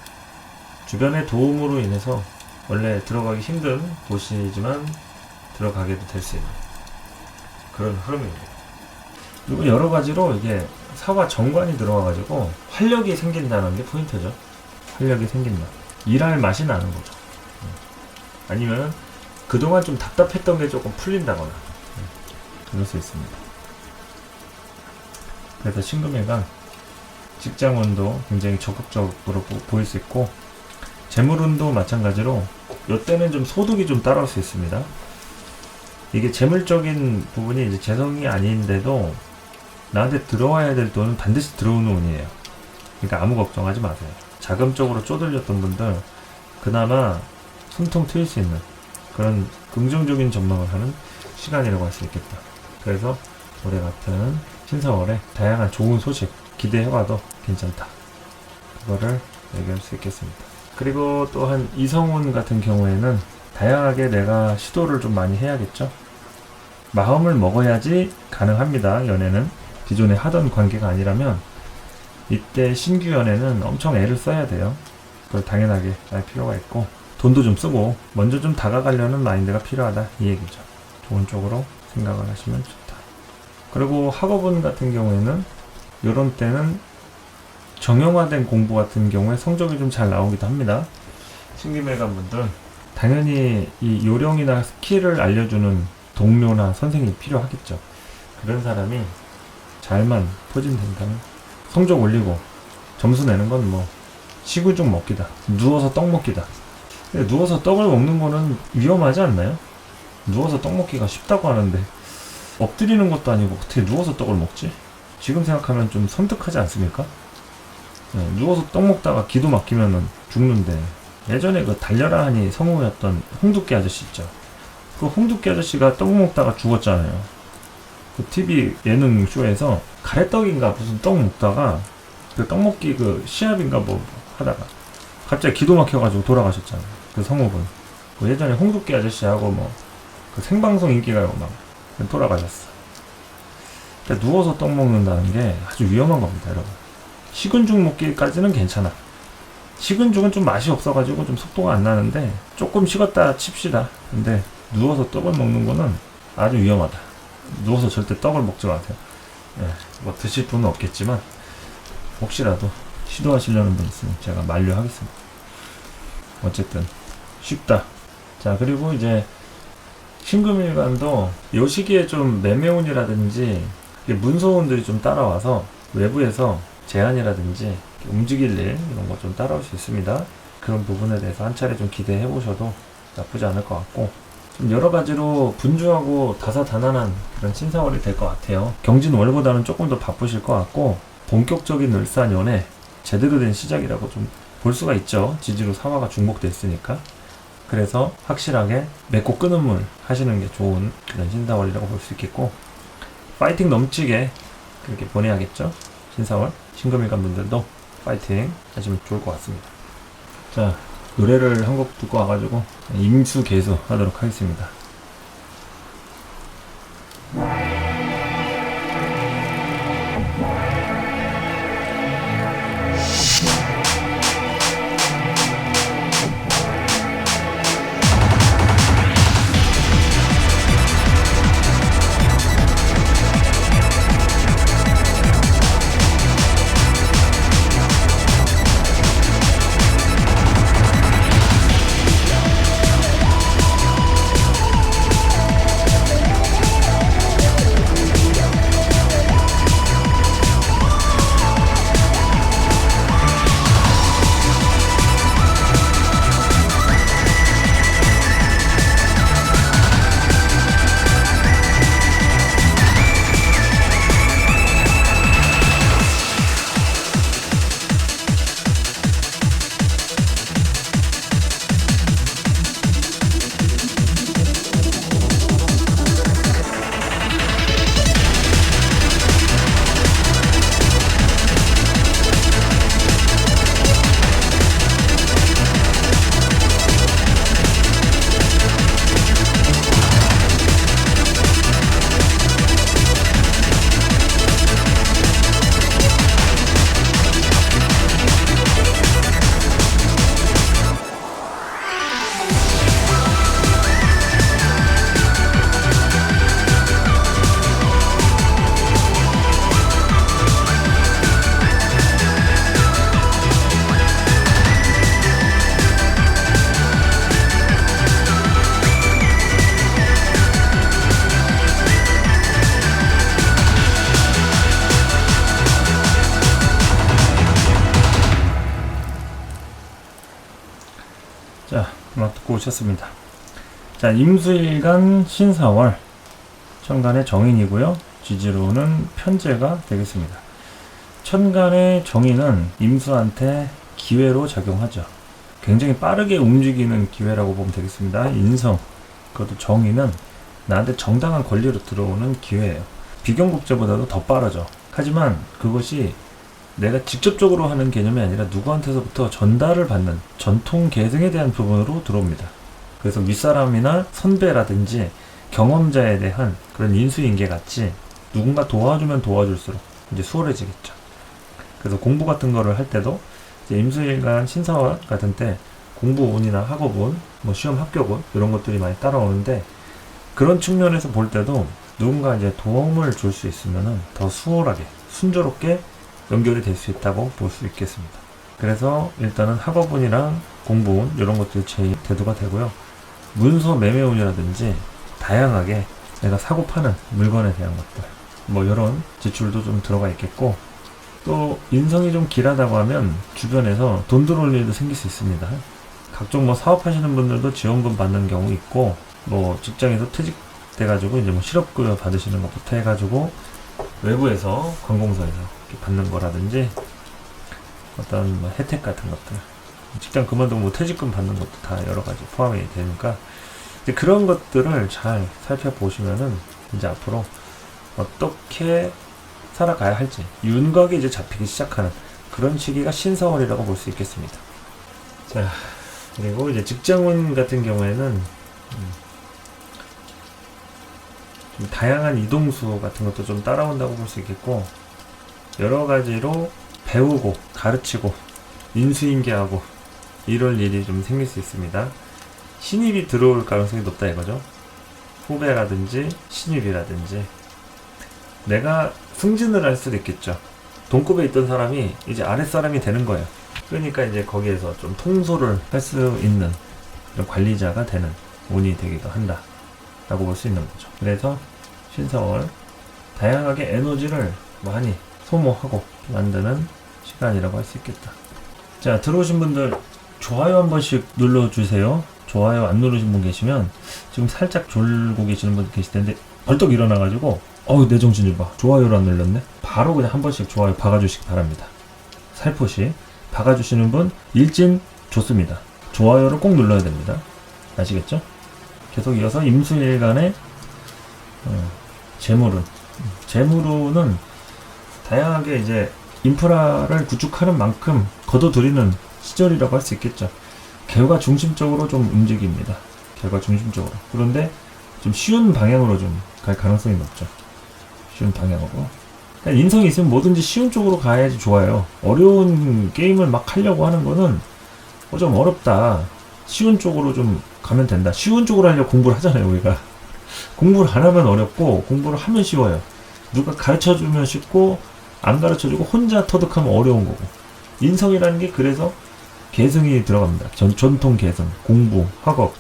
A: 주변의 도움으로 인해서 원래 들어가기 힘든 곳이지만 들어가게도 될 수 있는 그런 흐름입니다. 그리고 여러 가지로 이게 사와 정관이 들어와가지고 활력이 생긴다는 게 포인트죠. 활력이 생긴다. 일할 맛이 나는 거죠. 아니면 그동안 좀 답답했던 게 조금 풀린다거나 그럴 수 있습니다. 그래서 신금일간 직장운도 굉장히 적극적으로 보일 수 있고, 재물운도 마찬가지로 이때는 좀 소득이 좀 따라올 수 있습니다. 이게 재물적인 부분이 이제 재성이 아닌데도 나한테 들어와야 될 돈은 반드시 들어오는 운이에요. 그러니까 아무 걱정하지 마세요. 자금적으로 쪼들렸던 분들 그나마 숨통 트일 수 있는 그런 긍정적인 전망을 하는 시간이라고 할 수 있겠다. 그래서 올해 같은 신사월에 다양한 좋은 소식 기대해봐도 괜찮다. 그거를 얘기할 수 있겠습니다. 그리고 또한 이성운 같은 경우에는 다양하게 내가 시도를 좀 많이 해야겠죠. 마음을 먹어야지 가능합니다. 연애는 기존에 하던 관계가 아니라면 이때 신규 연애는 엄청 애를 써야 돼요. 그걸 당연하게 할 필요가 있고, 돈도 좀 쓰고 먼저 좀 다가가려는 마인드가 필요하다, 이 얘기죠. 좋은 쪽으로 생각을 하시면 좋다. 그리고 학업운 같은 경우에는 이런 때는 정형화된 공부 같은 경우에 성적이 좀 잘 나오기도 합니다. 신금일간 분들은 당연히 이 요령이나 스킬을 알려주는 동료나 선생님이 필요하겠죠. 그런 사람이 잘만 포진된다면 성적 올리고 점수 내는 건 뭐 시구죽 먹기다, 누워서 떡 먹기다. 근데 누워서 떡을 먹는 거는 위험하지 않나요? 누워서 떡 먹기가 쉽다고 하는데 엎드리는 것도 아니고 어떻게 누워서 떡을 먹지? 지금 생각하면 좀 섬뜩하지 않습니까? 네, 누워서 떡 먹다가 기도 막히면은 죽는데, 예전에 그 달려라 하니 성우였던 홍두깨 아저씨 있죠. 그 홍두깨 아저씨가 떡 먹다가 죽었잖아요. 그 TV 예능 쇼에서 가래떡인가 무슨 떡 먹다가 그 떡 먹기 그 시합인가 뭐 하다가 갑자기 기도 막혀가지고 돌아가셨잖아요. 그 성우분. 그 예전에 홍두깨 아저씨하고 뭐 그 생방송 인기가요 막 돌아가셨어. 그러니까 누워서 떡 먹는다는 게 아주 위험한 겁니다, 여러분. 식은 죽 먹기까지는 괜찮아. 식은 죽은 좀 맛이 없어가지고 좀 속도가 안 나는데 조금 식었다 칩시다. 근데 누워서 떡을 먹는 거는 아주 위험하다. 누워서 절대 떡을 먹지 마세요. 예, 뭐 드실 분은 없겠지만 혹시라도 시도하시려는 분 있으면 제가 만류하겠습니다. 어쨌든 쉽다. 자, 그리고 이제 신금일간도 이 시기에 좀 매매운이라든지 문서운들이 좀 따라와서 외부에서 제안이라든지 움직일 일 이런 거 좀 따라올 수 있습니다. 그런 부분에 대해서 한 차례 좀 기대해 보셔도 나쁘지 않을 것 같고, 좀 여러 가지로 분주하고 다사다난한 그런 신사월이 될 것 같아요. 경진월보다는 조금 더 바쁘실 것 같고, 본격적인 을사년에 제대로 된 시작이라고 좀 볼 수가 있죠. 지지로 사화가 중복됐으니까. 그래서 확실하게 맺고 끊은 물 하시는 게 좋은 그런 신사월이라고 볼 수 있겠고, 파이팅 넘치게 그렇게 보내야겠죠. 신사월 신금일간 분들도 파이팅 하시면 좋을 것 같습니다. 자, 노래를 한 곡 듣고 와가지고 임수개수 하도록 하겠습니다. 음악 듣고 오셨습니다. 자, 임수일간 신사월, 천간의 정인이고요. 지지로는 편제가 되겠습니다. 천간의 정인은 임수한테 기회로 작용하죠. 굉장히 빠르게 움직이는 기회라고 보면 되겠습니다. 인성, 그것도 정인은 나한테 정당한 권리로 들어오는 기회예요. 비경국제보다도 더 빠르죠. 하지만 그것이 내가 직접적으로 하는 개념이 아니라 누구한테서부터 전달을 받는 전통 계승에 대한 부분으로 들어옵니다. 그래서 윗사람이나 선배라든지 경험자에 대한 그런 인수인계 같이 누군가 도와주면 도와줄수록 이제 수월해지겠죠. 그래서 공부 같은 거를 할 때도 이제 임수일간 신사월 같은 때 공부운이나 학업운, 뭐 시험 합격운 이런 것들이 많이 따라오는데, 그런 측면에서 볼 때도 누군가 이제 도움을 줄 수 있으면은 더 수월하게 순조롭게 연결이 될 수 있다고 볼 수 있겠습니다. 그래서 일단은 학업운이랑 공부운 이런 것들이 제일 대두가 되고요. 문서 매매운이라든지 다양하게 내가 사고 파는 물건에 대한 것들, 뭐 이런 지출도 좀 들어가 있겠고, 또 인성이 좀 길하다고 하면 주변에서 돈 들어올 일도 생길 수 있습니다. 각종 뭐 사업하시는 분들도 지원금 받는 경우 있고, 뭐 직장에서 퇴직돼가지고 이제 뭐 실업급여 받으시는 것부터 해가지고 외부에서 관공서에서 이렇게 받는 거라든지 어떤 뭐 혜택 같은 것들, 직장 그만두고 뭐 퇴직금 받는 것도 다 여러 가지 포함이 되니까 이제 그런 것들을 잘 살펴보시면은 이제 앞으로 어떻게 살아가야 할지 윤곽이 이제 잡히기 시작하는 그런 시기가 신사월이라고 볼 수 있겠습니다. 자, 그리고 이제 직장운 같은 경우에는 좀 다양한 이동수 같은 것도 좀 따라온다고 볼 수 있겠고, 여러 가지로 배우고 가르치고 인수인계하고 이럴 일이 좀 생길 수 있습니다. 신입이 들어올 가능성이 높다 이거죠. 후배라든지 신입이라든지 내가 승진을 할 수도 있겠죠. 동급에 있던 사람이 이제 아랫사람이 되는 거예요. 그러니까 이제 거기에서 좀 통솔을 할 수 있는 그런 관리자가 되는 운이 되기도 한다 라고 볼 수 있는 거죠. 그래서 신사월 다양하게 에너지를 많이 소모하고 만드는 시간이라고 할 수 있겠다. 자, 들어오신 분들 좋아요 한 번씩 눌러주세요. 좋아요 안 누르신 분 계시면 지금 살짝 졸고 계시는 분 계실 텐데 벌떡 일어나가지고 내 정신 좀 봐. 좋아요를 안 눌렀네. 바로 그냥 한 번씩 좋아요 박아주시기 바랍니다. 살포시 박아주시는 분 일진 좋습니다. 좋아요를 꼭 눌러야 됩니다. 아시겠죠? 계속 이어서 임수일간의 재물운은 다양하게 이제 인프라를 구축하는 만큼 거둬들이는 시절이라고 할 수 있겠죠. 결과 중심적으로 좀 움직입니다. 결과 중심적으로. 그런데 좀 쉬운 방향으로 좀 갈 가능성이 높죠. 쉬운 방향으로. 그러니까 인성이 있으면 뭐든지 쉬운 쪽으로 가야지 좋아요. 어려운 게임을 막 하려고 하는 거는 좀 어렵다. 쉬운 쪽으로 좀 가면 된다. 쉬운 쪽으로 하려고 공부를 하잖아요, 우리가. 공부를 안 하면 어렵고 공부를 하면 쉬워요. 누가 가르쳐주면 쉽고 안 가르쳐주고 혼자 터득하면 어려운 거고. 인성이라는 게 그래서 계승이 들어갑니다. 전통 계승, 공부, 학업,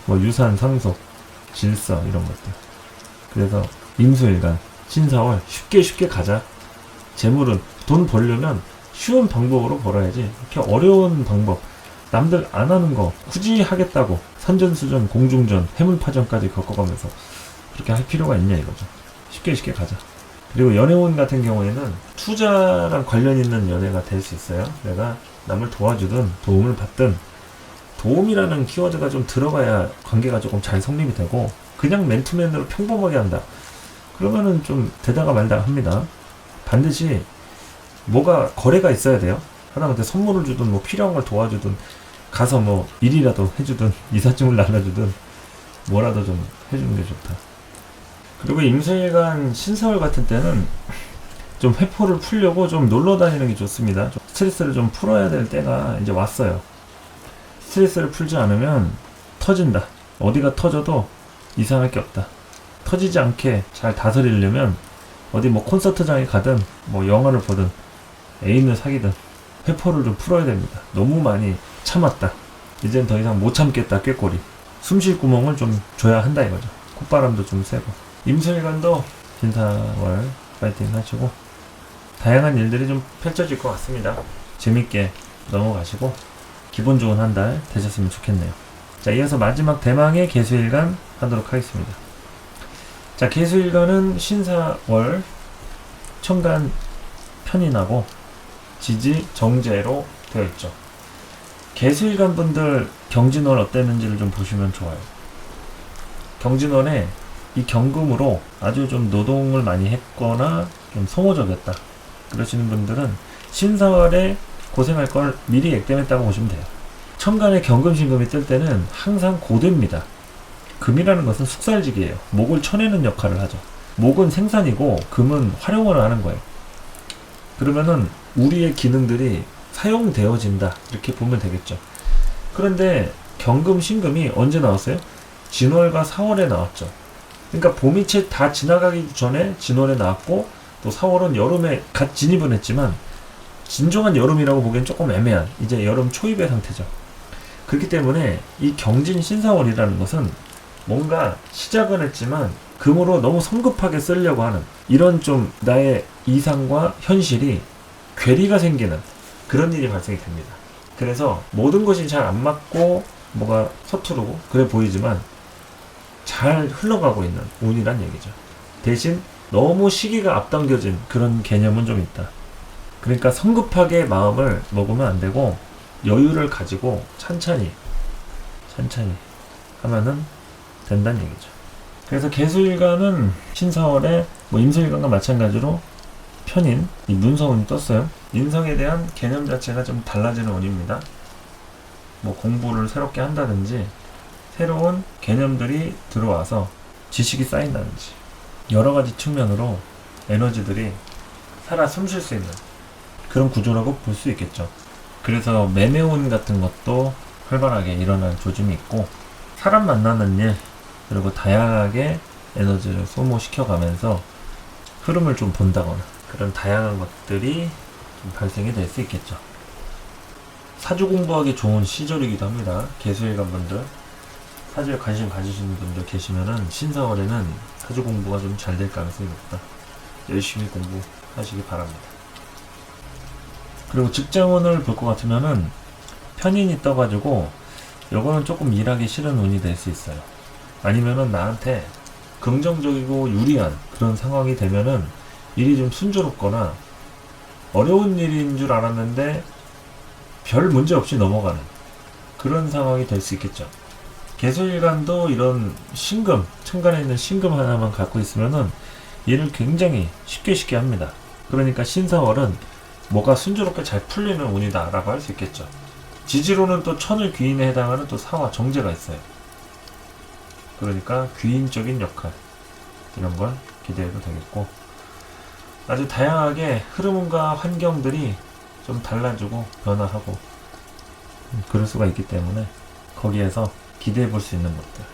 A: 뭐 유산, 상속, 질서 이런 것들. 그래서 임수일간, 신사월 쉽게 가자. 재물은 돈 벌려면 쉬운 방법으로 벌어야지 이렇게 어려운 방법, 남들 안 하는 거 굳이 하겠다고 산전수전, 공중전, 해물파전까지 겪어가면서 그렇게 할 필요가 있냐 이거죠. 쉽게 가자. 그리고 연애운 같은 경우에는 투자랑 관련 있는 연애가 될 수 있어요. 내가 남을 도와주든 도움을 받든 도움이라는 키워드가 좀 들어가야 관계가 조금 잘 성립이 되고, 그냥 맨투맨으로 평범하게 한다 그러면은 좀 되다가 말다가 합니다. 반드시 뭐가 거래가 있어야 돼요. 하다못해 선물을 주든 뭐 필요한 걸 도와주든 가서 뭐 일이라도 해주든 이삿짐을 나눠주든 뭐라도 좀 해주는 게 좋다. 그리고 임수일간 신사월 같은 때는 좀 회포를 풀려고 좀 놀러 다니는 게 좋습니다. 좀 스트레스를 좀 풀어야 될 때가 이제 왔어요. 스트레스를 풀지 않으면 터진다. 어디가 터져도 이상할 게 없다. 터지지 않게 잘 다스리려면 어디 뭐 콘서트장에 가든 뭐 영화를 보든 애인을 사귀든 회포를 좀 풀어야 됩니다. 너무 많이 참았다. 이젠 더 이상 못 참겠다. 꾀꼬리. 숨쉴 구멍을 좀 줘야 한다 이거죠. 콧바람도 좀 쐬고. 임수일간도 신사월 파이팅 하시고 다양한 일들이 좀 펼쳐질 것 같습니다. 재밌게 넘어가시고 기분 좋은 한 달 되셨으면 좋겠네요. 자, 이어서 마지막 대망의 개수일간 하도록 하겠습니다. 자, 개수일간은 신사월, 천간 편인하고 지지 정제로 되어 있죠. 개수일간 분들 경진월 어땠는지를 좀 보시면 좋아요. 경진월에 이 경금으로 아주 좀 노동을 많이 했거나 좀 소모적이었다 그러시는 분들은 신사월에 고생할 걸 미리 액땜했다고 보시면 돼요. 천간에 경금신금이 뜰 때는 항상 고됩니다. 금이라는 것은 숙살직이에요. 목을 쳐내는 역할을 하죠. 목은 생산이고 금은 활용을 하는 거예요. 그러면은 우리의 기능들이 사용되어진다 이렇게 보면 되겠죠. 그런데 경금 신금이 언제 나왔어요? 진월과 4월에 나왔죠. 그러니까 봄이 채 다 지나가기 전에 진월에 나왔고 또 4월은 여름에 갓 진입은 했지만 진정한 여름이라고 보기엔 조금 애매한 이제 여름 초입의 상태죠. 그렇기 때문에 이 경진 신사월이라는 것은 뭔가 시작은 했지만 금으로 너무 성급하게 쓰려고 하는 이런 좀 나의 이상과 현실이 괴리가 생기는 그런 일이 발생이 됩니다. 그래서 모든 것이 잘 안 맞고 뭐가 서투르고 그래 보이지만 잘 흘러가고 있는 운이란 얘기죠. 대신 너무 시기가 앞당겨진 그런 개념은 좀 있다. 그러니까 성급하게 마음을 먹으면 안 되고 여유를 가지고 천천히 하면은 된다는 얘기죠. 그래서 개수일간은 신사월에 뭐 임수일간과 마찬가지로 편인 이 문서운이 떴어요. 인성에 대한 개념 자체가 좀 달라지는 운입니다. 뭐 공부를 새롭게 한다든지 새로운 개념들이 들어와서 지식이 쌓인다든지 여러 가지 측면으로 에너지들이 살아 숨쉴 수 있는 그런 구조라고 볼 수 있겠죠. 그래서 매매운 같은 것도 활발하게 일어나는 조짐이 있고 사람 만나는 일 그리고 다양하게 에너지를 소모시켜가면서 흐름을 좀 본다거나 그런 다양한 것들이 좀 발생이 될 수 있겠죠. 사주 공부하기 좋은 시절이기도 합니다. 개수일간 분들 사주에 관심 가지시는 분들 계시면은 신사월에는 사주 공부가 좀 잘 될 가능성이 높다. 열심히 공부하시기 바랍니다. 그리고 직장운을 볼 것 같으면은 편인이 떠가지고 요거는 조금 일하기 싫은 운이 될 수 있어요. 아니면은 나한테 긍정적이고 유리한 그런 상황이 되면은 일이 좀 순조롭거나 어려운 일인 줄 알았는데 별 문제 없이 넘어가는 그런 상황이 될 수 있겠죠. 개수일간도 이런 신금, 천간에 있는 신금 하나만 갖고 있으면은 일을 굉장히 쉽게 합니다. 그러니까 신사월은 뭐가 순조롭게 잘 풀리는 운이다 라고 할 수 있겠죠. 지지로는 또 천을 귀인에 해당하는 또 사화 정제가 있어요. 그러니까 귀인적인 역할 이런 걸 기대해도 되겠고 아주 다양하게 흐름과 환경들이 좀 달라지고 변화하고 그럴 수가 있기 때문에 거기에서 기대해 볼 수 있는 것들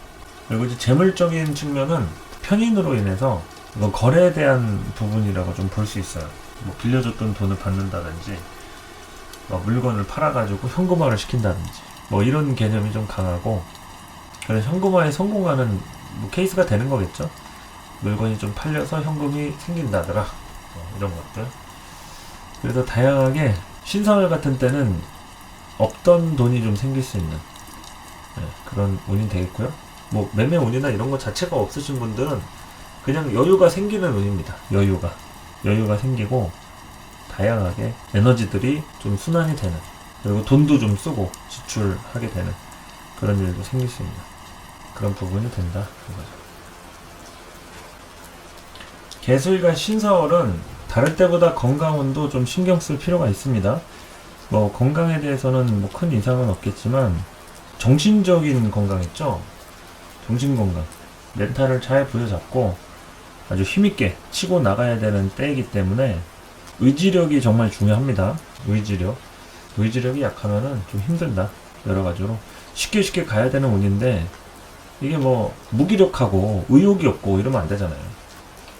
A: 그리고 이제 재물적인 측면은 편인으로 인해서 이건 거래에 대한 부분이라고 좀 볼 수 있어요. 뭐 빌려줬던 돈을 받는다든지 뭐 물건을 팔아가지고 현금화를 시킨다든지 뭐 이런 개념이 좀 강하고 그래서 현금화에 성공하는 뭐 케이스가 되는 거겠죠. 물건이 좀 팔려서 현금이 생긴다더라 이런 것들. 그래서 다양하게 신사월 같은 때는 없던 돈이 좀 생길 수 있는 그런 운이 되겠고요. 뭐 매매 운이나 이런 거 자체가 없으신 분들은 그냥 여유가 생기는 운입니다. 여유가 생기고 다양하게 에너지들이 좀 순환이 되는 그리고 돈도 좀 쓰고 지출하게 되는 그런 일도 생길 수 있는 그런 부분이 된다 그거죠. 개수일간 신사월은 다를 때보다 건강운도 좀 신경 쓸 필요가 있습니다. 뭐 건강에 대해서는 뭐 큰 이상은 없겠지만 정신적인 건강 있죠? 정신건강 멘탈을 잘 부여잡고 아주 힘있게 치고 나가야 되는 때이기 때문에 의지력이 정말 중요합니다. 의지력이 약하면은 좀 힘들다. 여러 가지로 쉽게 가야 되는 운인데 이게 뭐 무기력하고 의욕이 없고 이러면 안 되잖아요.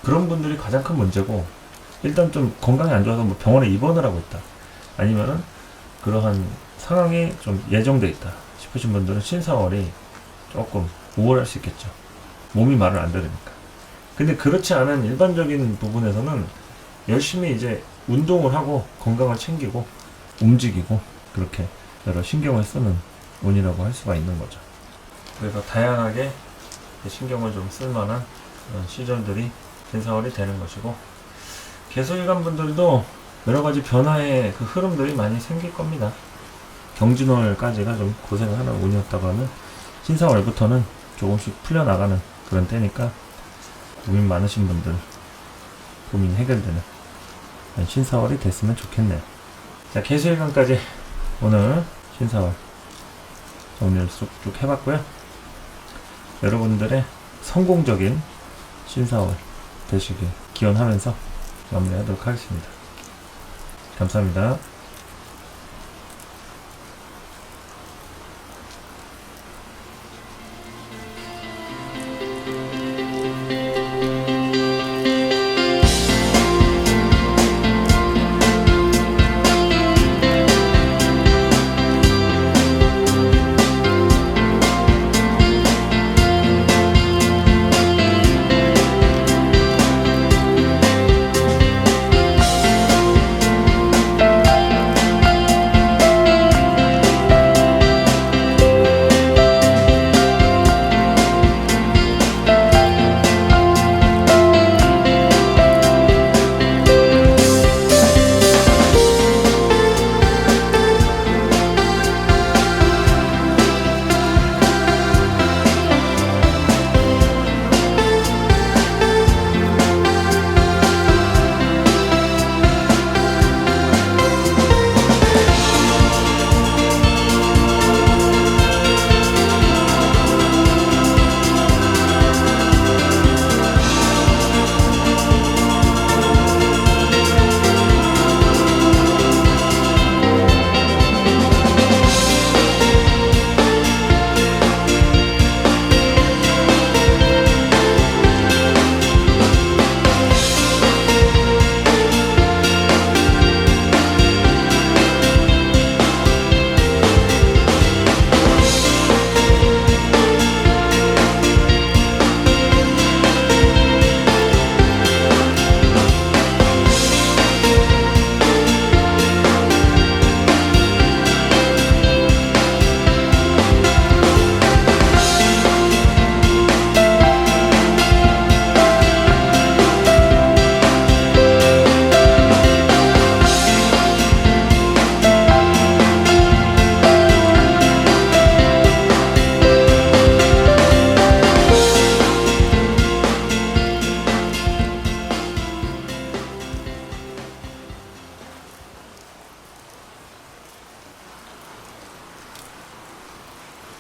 A: 그런 분들이 가장 큰 문제고 일단 좀 건강이 안 좋아서 뭐 병원에 입원을 하고 있다. 아니면은 그러한 상황이 좀 예정돼 있다 싶으신 분들은 신사월이 조금 우월할 수 있겠죠. 몸이 말을 안 들으니까. 근데 그렇지 않은 일반적인 부분에서는 열심히 이제 운동을 하고 건강을 챙기고 움직이고 그렇게 여러 신경을 쓰는 운이라고 할 수가 있는 거죠. 그래서 다양하게 신경을 좀 쓸만한 그런 시절들이 신사월이 되는 것이고, 개수일간 분들도 여러 가지 변화의 그 흐름들이 많이 생길 겁니다. 경진월까지가 좀 고생을 하는 운이었다고 하면 신사월부터는 조금씩 풀려나가는 그런 때니까 고민 많으신 분들 고민 해결되는 신사월이 됐으면 좋겠네요. 자, 개수일간까지 오늘 신사월 정리를 쭉 해봤고요. 여러분들의 성공적인 신사월 되시길 기원하면서 마무리하도록 하겠습니다. 감사합니다.